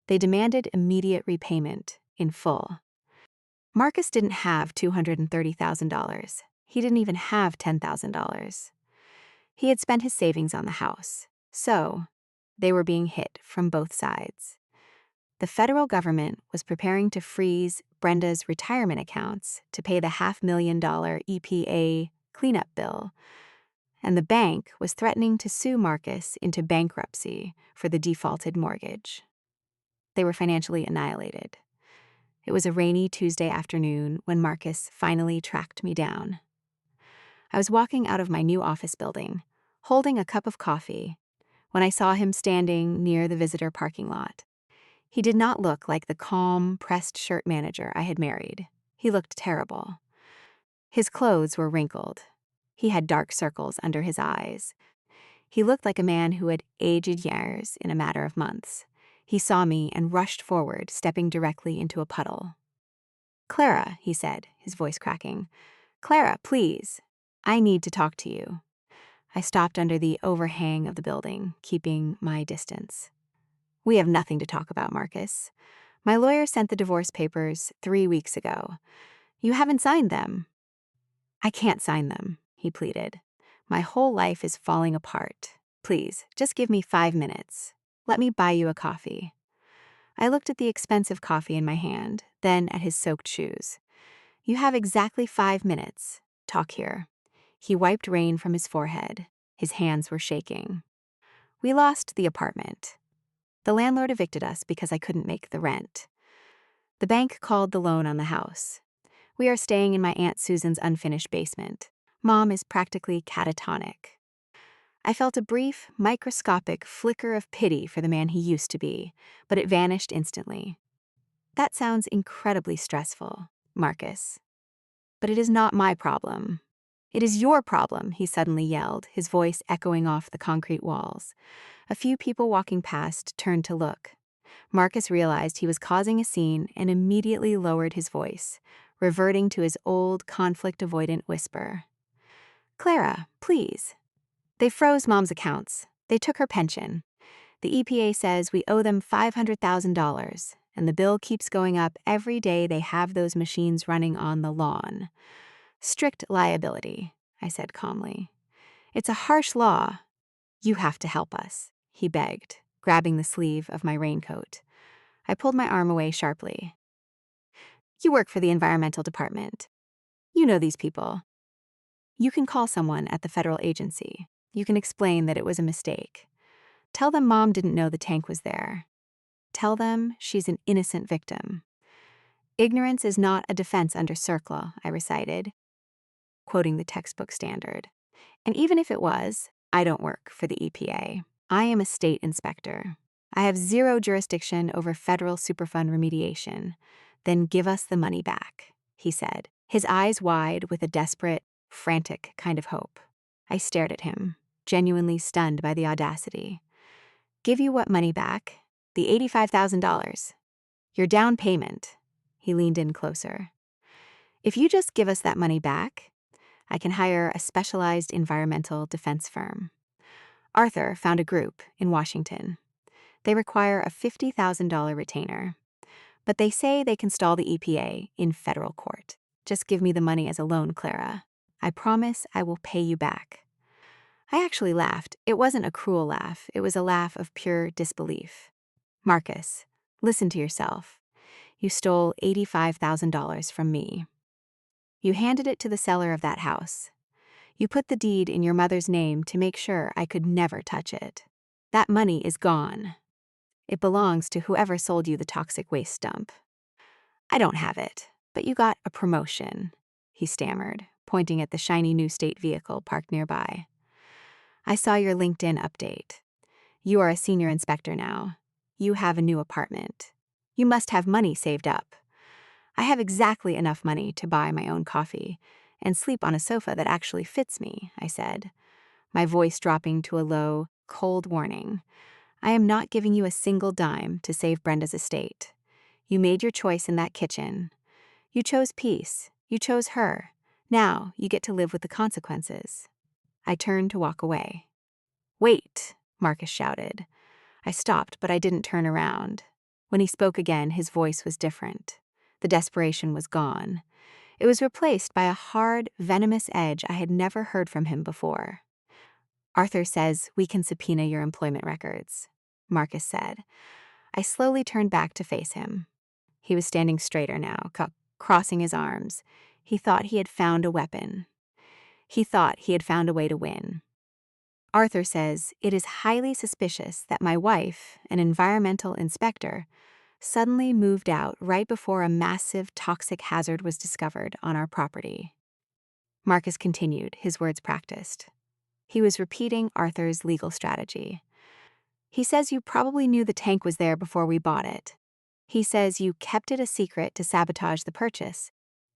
They demanded immediate repayment in full. Marcus didn't have $230,000. He didn't even have $10,000. He had spent his savings on the house, so they were being hit from both sides. The federal government was preparing to freeze Brenda's retirement accounts to pay the $500,000 EPA cleanup bill, and the bank was threatening to sue Marcus into bankruptcy for the defaulted mortgage. They were financially annihilated. It was a rainy Tuesday afternoon when Marcus finally tracked me down. I was walking out of my new office building, holding a cup of coffee, when I saw him standing near the visitor parking lot. He did not look like the calm, pressed shirt manager I had married. He looked terrible. His clothes were wrinkled. He had dark circles under his eyes. He looked like a man who had aged years in a matter of months. He saw me and rushed forward, stepping directly into a puddle. "Clara," he said, his voice cracking. "Clara, please. I need to talk to you." I stopped under the overhang of the building, keeping my distance. "We have nothing to talk about, Marcus. My lawyer sent the divorce papers 3 weeks ago. You haven't signed them." "I can't sign them," he pleaded. "My whole life is falling apart. Please, just give me 5 minutes. Let me buy you a coffee." I looked at the expensive coffee in my hand, then at his soaked shoes. "You have exactly 5 minutes. Talk here." He wiped rain from his forehead. His hands were shaking. "We lost the apartment. The landlord evicted us because I couldn't make the rent. The bank called the loan on the house. We are staying in my Aunt Susan's unfinished basement. Mom is practically catatonic." I felt a brief, microscopic flicker of pity for the man he used to be, but it vanished instantly. "That sounds incredibly stressful, Marcus. But it is not my problem." "It is your problem," he suddenly yelled, his voice echoing off the concrete walls. A few people walking past turned to look. Marcus realized he was causing a scene and immediately lowered his voice, reverting to his old conflict-avoidant whisper. "Clara, please. They froze Mom's accounts. They took her pension. The EPA says we owe them $500,000, and the bill keeps going up every day they have those machines running on the lawn. Strict liability," I said calmly. "It's a harsh law. You have to help us," he begged, grabbing the sleeve of my raincoat. I pulled my arm away sharply. "You work for the environmental department. You know these people. You can call someone at the federal agency. You can explain that it was a mistake. Tell them Mom didn't know the tank was there. Tell them she's an innocent victim. Ignorance is not a defense under CERCLA," I recited, quoting the textbook standard. "And even if it was, I don't work for the EPA. I am a state inspector. I have zero jurisdiction over federal Superfund remediation. Then give us the money back, he said, his eyes wide with a desperate, frantic kind of hope. I stared at him, genuinely stunned by the audacity. Give you what money back? The $85,000. Your down payment. He leaned in closer. If you just give us that money back, I can hire a specialized environmental defense firm. Arthur found a group in Washington. They require a $50,000 retainer, but they say they can stall the EPA in federal court. Just give me the money as a loan, Clara. I promise I will pay you back. I actually laughed. It wasn't a cruel laugh. It was a laugh of pure disbelief. Marcus, listen to yourself. You stole $85,000 from me. You handed it to the seller of that house. You put the deed in your mother's name to make sure I could never touch it. That money is gone. It belongs to whoever sold you the toxic waste dump. I don't have it, but you got a promotion, he stammered, pointing at the shiny new state vehicle parked nearby. I saw your LinkedIn update. You are a senior inspector now. You have a new apartment. You must have money saved up. I have exactly enough money to buy my own coffee and sleep on a sofa that actually fits me, I said, my voice dropping to a low, cold warning. I am not giving you a single dime to save Brenda's estate. You made your choice in that kitchen. You chose peace. You chose her. Now you get to live with the consequences. I turned to walk away. Wait, Marcus shouted. I stopped, but I didn't turn around. When he spoke again, his voice was different. The desperation was gone. It was replaced by a hard, venomous edge I had never heard from him before. Arthur says we can subpoena your employment records, Marcus said. I slowly turned back to face him. He was standing straighter now, crossing his arms. He thought he had found a weapon. He thought he had found a way to win. Arthur says it is highly suspicious that my wife, an environmental inspector, suddenly moved out right before a massive toxic hazard was discovered on our property. Marcus continued, his words practiced. He was repeating Arthur's legal strategy. He says you probably knew the tank was there before we bought it. He says you kept it a secret to sabotage the purchase.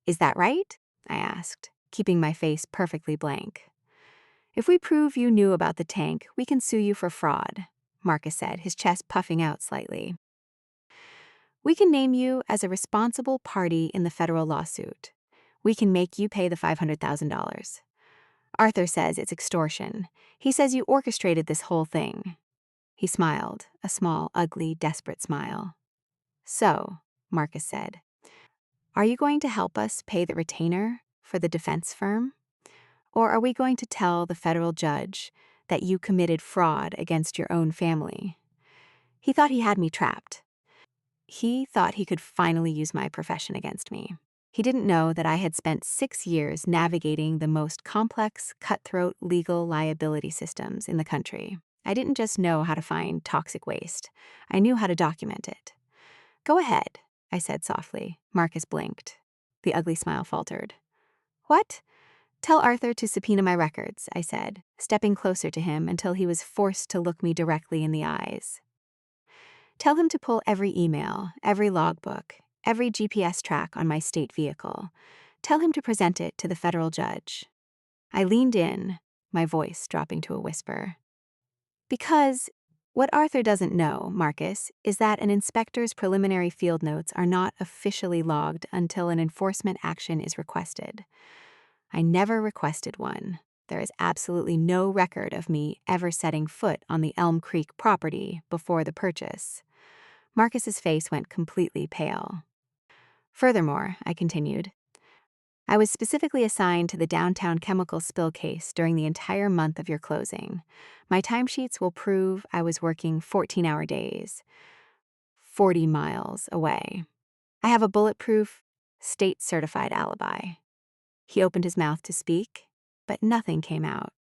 Is that right? I asked, keeping my face perfectly blank. If we prove you knew about the tank, we can sue you for fraud, Marcus said, his chest puffing out slightly. We can name you as a responsible party in the federal lawsuit. We can make you pay the $500,000. Arthur says it's extortion. He says you orchestrated this whole thing. He smiled, a small, ugly, desperate smile. So, Marcus said, are you going to help us pay the retainer for the defense firm? Or are we going to tell the federal judge that you committed fraud against your own family? He thought he had me trapped. He thought he could finally use my profession against me. He didn't know that I had spent 6 years navigating the most complex, cutthroat legal liability systems in the country. I didn't just know how to find toxic waste. I knew how to document it. Go ahead, I said softly. Marcus blinked. The ugly smile faltered. What? Tell Arthur to subpoena my records, I said, stepping closer to him until he was forced to look me directly in the eyes. Tell him to pull every email, every logbook, every GPS track on my state vehicle. Tell him to present it to the federal judge. I leaned in, my voice dropping to a whisper. Because what Arthur doesn't know, Marcus, is that an inspector's preliminary field notes are not officially logged until an enforcement action is requested. I never requested one. There is absolutely no record of me ever setting foot on the Elm Creek property before the purchase. Marcus's face went completely pale. Furthermore, I continued, I was specifically assigned to the downtown chemical spill case during the entire month of your closing. My timesheets will prove I was working 14-hour days, 40 miles away. I have a bulletproof, state-certified alibi. He opened his mouth to speak, but nothing came out.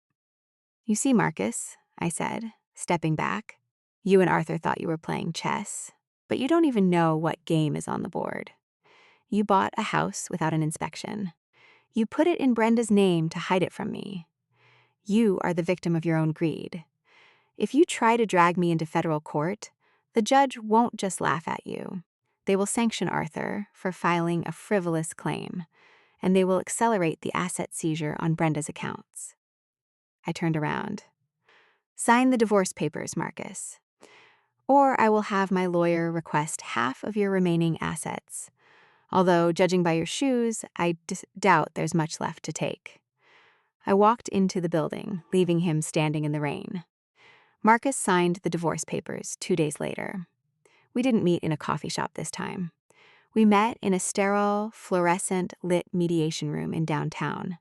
You see, Marcus, I said, stepping back, you and Arthur thought you were playing chess, but you don't even know what game is on the board. You bought a house without an inspection. You put it in Brenda's name to hide it from me. You are the victim of your own greed. If you try to drag me into federal court, the judge won't just laugh at you. They will sanction Arthur for filing a frivolous claim, and they will accelerate the asset seizure on Brenda's accounts. I turned around. Sign the divorce papers, Marcus. Or I will have my lawyer request half of your remaining assets. Although, judging by your shoes, I doubt there's much left to take. I walked into the building, leaving him standing in the rain. Marcus signed the divorce papers 2 days later. We didn't meet in a coffee shop this time. We met in a sterile, fluorescent-lit mediation room in downtown.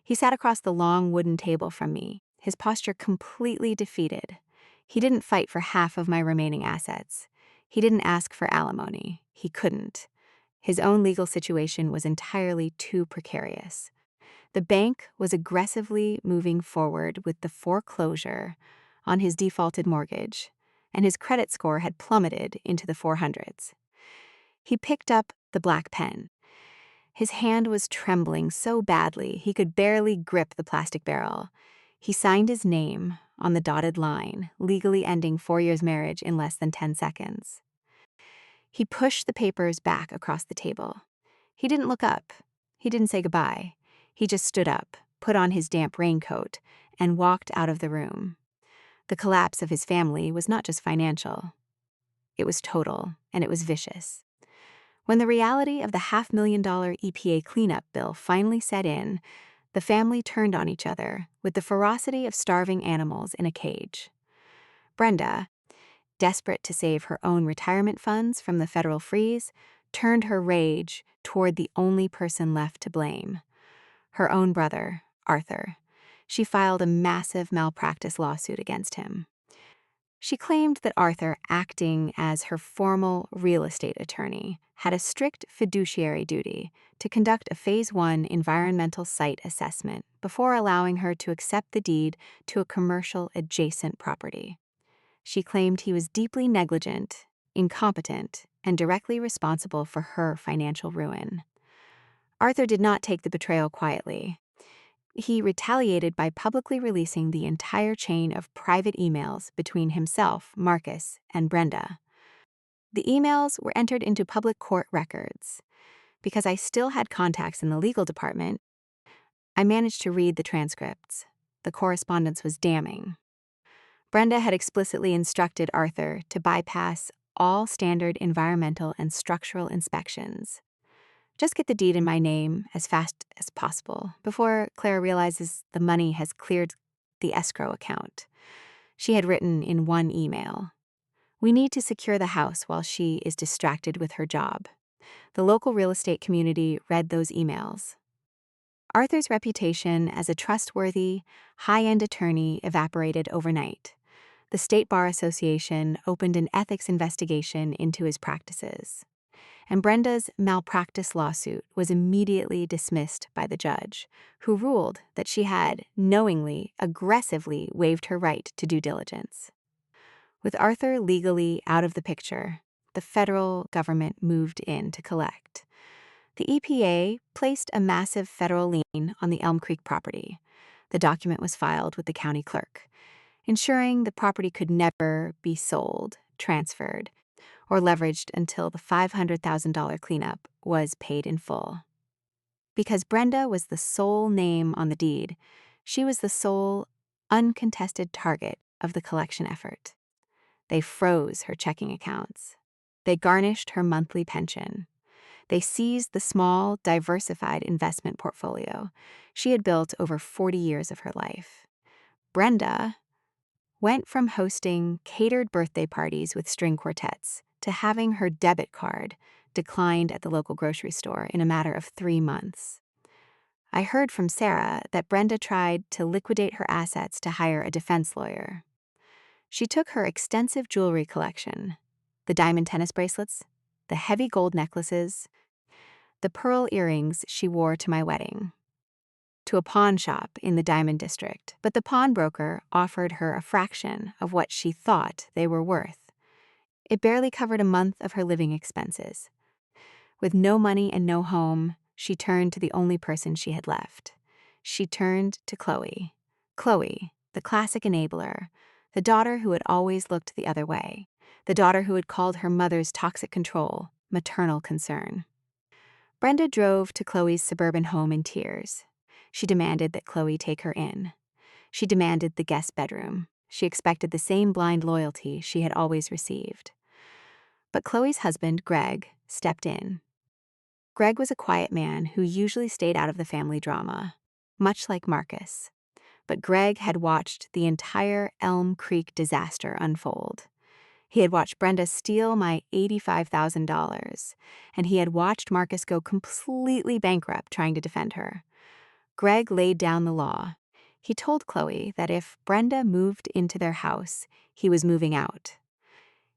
He sat across the long wooden table from me, his posture completely defeated. He didn't fight for half of my remaining assets. He didn't ask for alimony. He couldn't. His own legal situation was entirely too precarious. The bank was aggressively moving forward with the foreclosure on his defaulted mortgage, and his credit score had plummeted into the 400s. He picked up the black pen. His hand was trembling so badly he could barely grip the plastic barrel. He signed his name on the dotted line, legally ending 4 years' marriage in less than 10 seconds. He pushed the papers back across the table. He didn't look up. He didn't say goodbye. He just stood up, put on his damp raincoat, and walked out of the room. The collapse of his family was not just financial. It was total, and it was vicious. When the reality of the $500,000 EPA cleanup bill finally set in, the family turned on each other with the ferocity of starving animals in a cage. Brenda, desperate to save her own retirement funds from the federal freeze, turned her rage toward the only person left to blame, her own brother, Arthur. She filed a massive malpractice lawsuit against him. She claimed that Arthur, acting as her formal real estate attorney, had a strict fiduciary duty to conduct a Phase 1 environmental site assessment before allowing her to accept the deed to a commercial adjacent property. She claimed he was deeply negligent, incompetent, and directly responsible for her financial ruin. Arthur did not take the betrayal quietly. He retaliated by publicly releasing the entire chain of private emails between himself, Marcus, and Brenda. The emails were entered into public court records. Because I still had contacts in the legal department, I managed to read the transcripts. The correspondence was damning. Brenda had explicitly instructed Arthur to bypass all standard environmental and structural inspections. Just get the deed in my name as fast as possible before Clara realizes the money has cleared the escrow account. She had written in one email, "We need to secure the house while she is distracted with her job." The local real estate community read those emails. Arthur's reputation as a trustworthy, high-end attorney evaporated overnight. The State Bar Association opened an ethics investigation into his practices, and Brenda's malpractice lawsuit was immediately dismissed by the judge, who ruled that she had knowingly, aggressively waived her right to due diligence. With Arthur legally out of the picture, the federal government moved in to collect. The EPA placed a massive federal lien on the Elm Creek property. The document was filed with the county clerk, ensuring the property could never be sold, transferred, or leveraged until the $500,000 cleanup was paid in full. Because Brenda was the sole name on the deed, she was the sole, uncontested target of the collection effort. They froze her checking accounts. They garnished her monthly pension. They seized the small, diversified investment portfolio she had built over 40 years of her life. Brenda went from hosting catered birthday parties with string quartets to having her debit card declined at the local grocery store in a matter of 3 months. I heard from Sarah that Brenda tried to liquidate her assets to hire a defense lawyer. She took her extensive jewelry collection, the diamond tennis bracelets, the heavy gold necklaces, the pearl earrings she wore to my wedding, to a pawn shop in the Diamond District, but the pawnbroker offered her a fraction of what she thought they were worth. It barely covered a month of her living expenses. With no money and no home, she turned to the only person she had left. She turned to Chloe, Chloe, the classic enabler, the daughter who had always looked the other way, the daughter who had called her mother's toxic control maternal concern. Brenda drove to Chloe's suburban home in tears. She demanded that Chloe take her in. She demanded the guest bedroom. She expected the same blind loyalty she had always received. But Chloe's husband, Greg, stepped in. Greg was a quiet man who usually stayed out of the family drama, much like Marcus. But Greg had watched the entire Elm Creek disaster unfold. He had watched Brenda steal my $85,000, and he had watched Marcus go completely bankrupt trying to defend her. Greg laid down the law. He told Chloe that if Brenda moved into their house, he was moving out.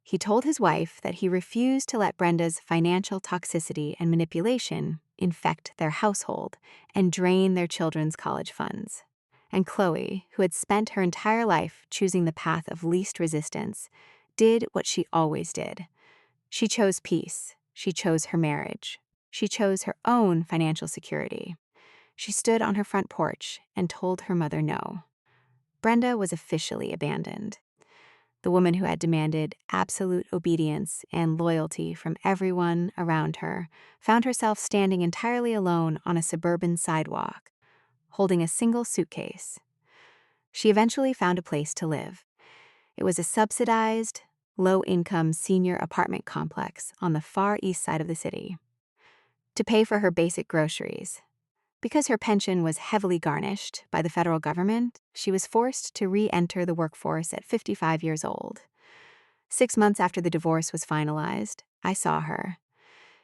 He told his wife that he refused to let Brenda's financial toxicity and manipulation infect their household and drain their children's college funds. And Chloe, who had spent her entire life choosing the path of least resistance, did what she always did. She chose peace. She chose her marriage. She chose her own financial security. She stood on her front porch and told her mother no. Brenda was officially abandoned. The woman who had demanded absolute obedience and loyalty from everyone around her found herself standing entirely alone on a suburban sidewalk, holding a single suitcase. She eventually found a place to live. It was a subsidized, low-income senior apartment complex on the far east side of the city. To pay for her basic groceries, because her pension was heavily garnished by the federal government, she was forced to re-enter the workforce at 55 years old. 6 months after the divorce was finalized, I saw her.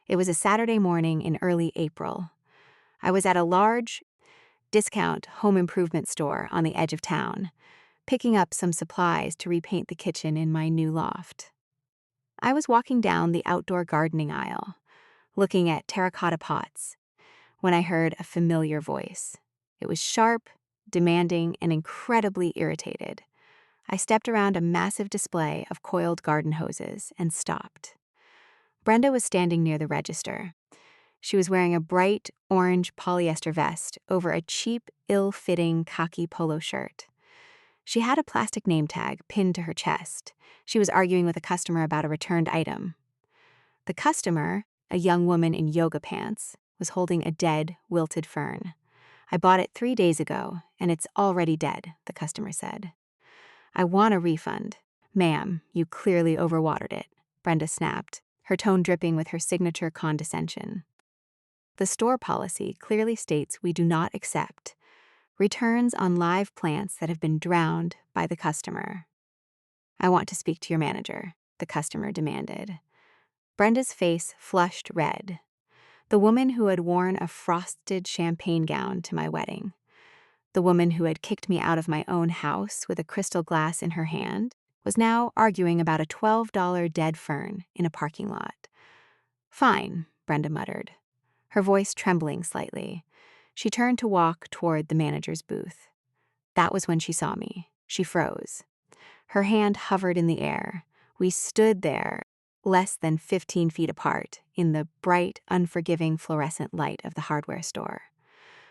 It was a Saturday morning in early April. I was at a large, discount home improvement store on the edge of town, picking up some supplies to repaint the kitchen in my new loft. I was walking down the outdoor gardening aisle, looking at terracotta pots, when I heard a familiar voice. It was sharp, demanding, and incredibly irritated. I stepped around a massive display of coiled garden hoses and stopped. Brenda was standing near the register. She was wearing a bright orange polyester vest over a cheap, ill-fitting khaki polo shirt. She had a plastic name tag pinned to her chest. She was arguing with a customer about a returned item. The customer, a young woman in yoga pants, was holding a dead, wilted fern. "I bought it 3 days ago, and it's already dead," the customer said. "I want a refund." "Ma'am, you clearly overwatered it," Brenda snapped, her tone dripping with her signature condescension. The store policy clearly states we do not accept returns on live plants that have been drowned by the customer. "I want to speak to your manager," the customer demanded. Brenda's face flushed red. The woman who had worn a frosted champagne gown to my wedding. The woman who had kicked me out of my own house with a crystal glass in her hand was now arguing about a $12 dead fern in a parking lot. "Fine," Brenda muttered, her voice trembling slightly. She turned to walk toward the manager's booth. That was when she saw me. She froze. Her hand hovered in the air. We stood there, less than 15 feet apart, in the bright, unforgiving fluorescent light of the hardware store.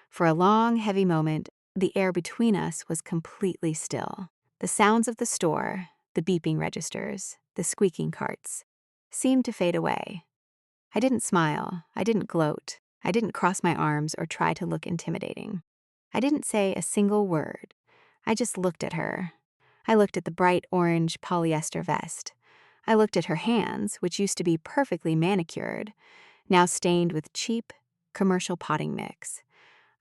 For a long, heavy moment, the air between us was completely still. The sounds of the store, the beeping registers, the squeaking carts, seemed to fade away. I didn't smile. I didn't gloat. I didn't cross my arms or try to look intimidating. I didn't say a single word. I just looked at her. I looked at the bright orange polyester vest. I looked at her hands, which used to be perfectly manicured, now stained with cheap, commercial potting mix.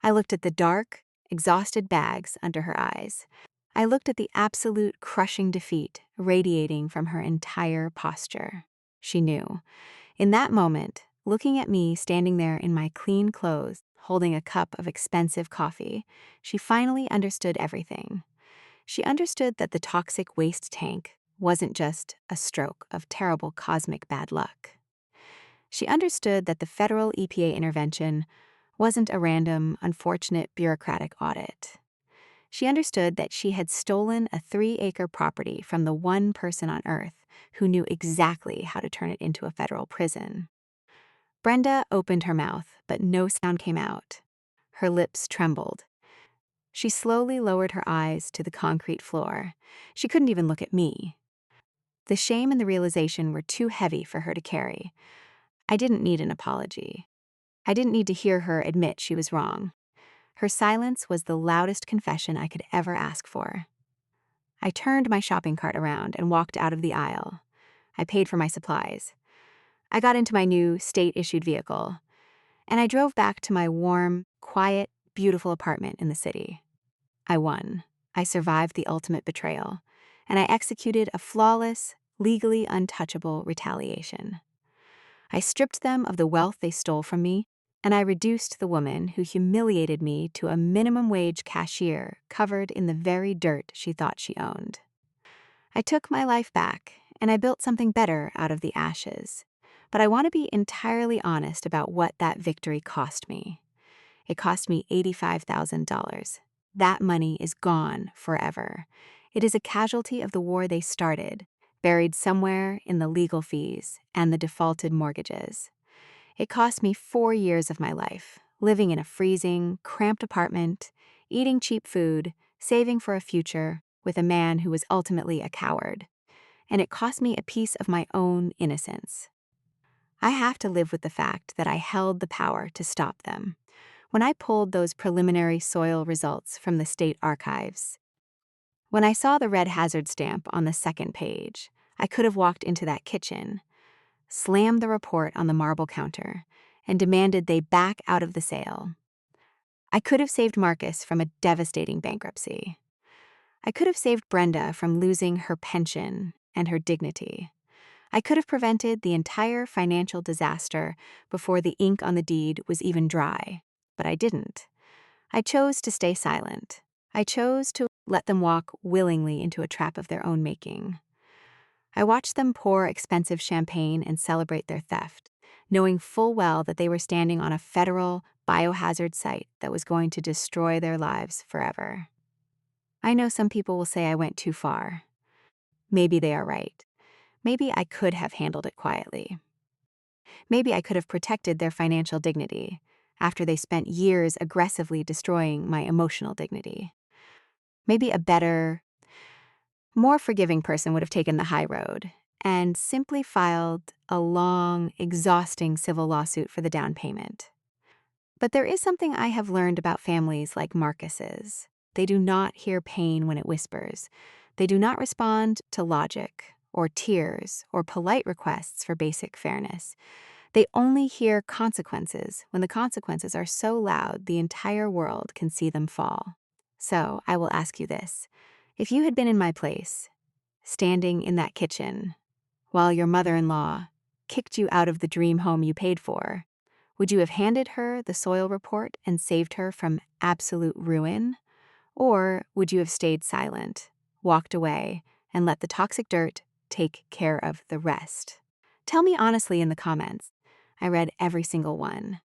I looked at the dark, exhausted bags under her eyes. I looked at the absolute crushing defeat radiating from her entire posture. She knew. In that moment, looking at me standing there in my clean clothes, holding a cup of expensive coffee, she finally understood everything. She understood that the toxic waste tank wasn't just a stroke of terrible cosmic bad luck. She understood that the federal EPA intervention wasn't a random, unfortunate bureaucratic audit. She understood that she had stolen a 3-acre property from the one person on Earth who knew exactly how to turn it into a federal prison. Brenda opened her mouth, but no sound came out. Her lips trembled. She slowly lowered her eyes to the concrete floor. She couldn't even look at me. The shame and the realization were too heavy for her to carry. I didn't need an apology. I didn't need to hear her admit she was wrong. Her silence was the loudest confession I could ever ask for. I turned my shopping cart around and walked out of the aisle. I paid for my supplies. I got into my new state-issued vehicle, and I drove back to my warm, quiet, beautiful apartment in the city. I won. I survived the ultimate betrayal, and I executed a flawless, legally untouchable retaliation. I stripped them of the wealth they stole from me, and I reduced the woman who humiliated me to a minimum wage cashier covered in the very dirt she thought she owned. I took my life back, and I built something better out of the ashes. But I want to be entirely honest about what that victory cost me. It cost me $85,000. That money is gone forever. It is a casualty of the war they started, buried somewhere in the legal fees and the defaulted mortgages. It cost me 4 years of my life, living in a freezing, cramped apartment, eating cheap food, saving for a future, with a man who was ultimately a coward. And it cost me a piece of my own innocence. I have to live with the fact that I held the power to stop them. When I pulled those preliminary soil results from the state archives, when I saw the red hazard stamp on the second page, I could have walked into that kitchen, slammed the report on the marble counter, and demanded they back out of the sale. I could have saved Marcus from a devastating bankruptcy. I could have saved Brenda from losing her pension and her dignity. I could have prevented the entire financial disaster before the ink on the deed was even dry, but I didn't. I chose to stay silent. I chose to let them walk willingly into a trap of their own making. I watched them pour expensive champagne and celebrate their theft, knowing full well that they were standing on a federal biohazard site that was going to destroy their lives forever. I know some people will say I went too far. Maybe they are right. Maybe I could have handled it quietly. Maybe I could have protected their financial dignity after they spent years aggressively destroying my emotional dignity. Maybe a better, more forgiving person would have taken the high road and simply filed a long, exhausting civil lawsuit for the down payment. But there is something I have learned about families like Marcus's. They do not hear pain when it whispers. They do not respond to logic or tears or polite requests for basic fairness. They only hear consequences when the consequences are so loud the entire world can see them fall. So I will ask you this. If you had been in my place, standing in that kitchen, while your mother-in-law kicked you out of the dream home you paid for, would you have handed her the soil report and saved her from absolute ruin? Or would you have stayed silent, walked away, and let the toxic dirt take care of the rest? Tell me honestly in the comments. I read every single one.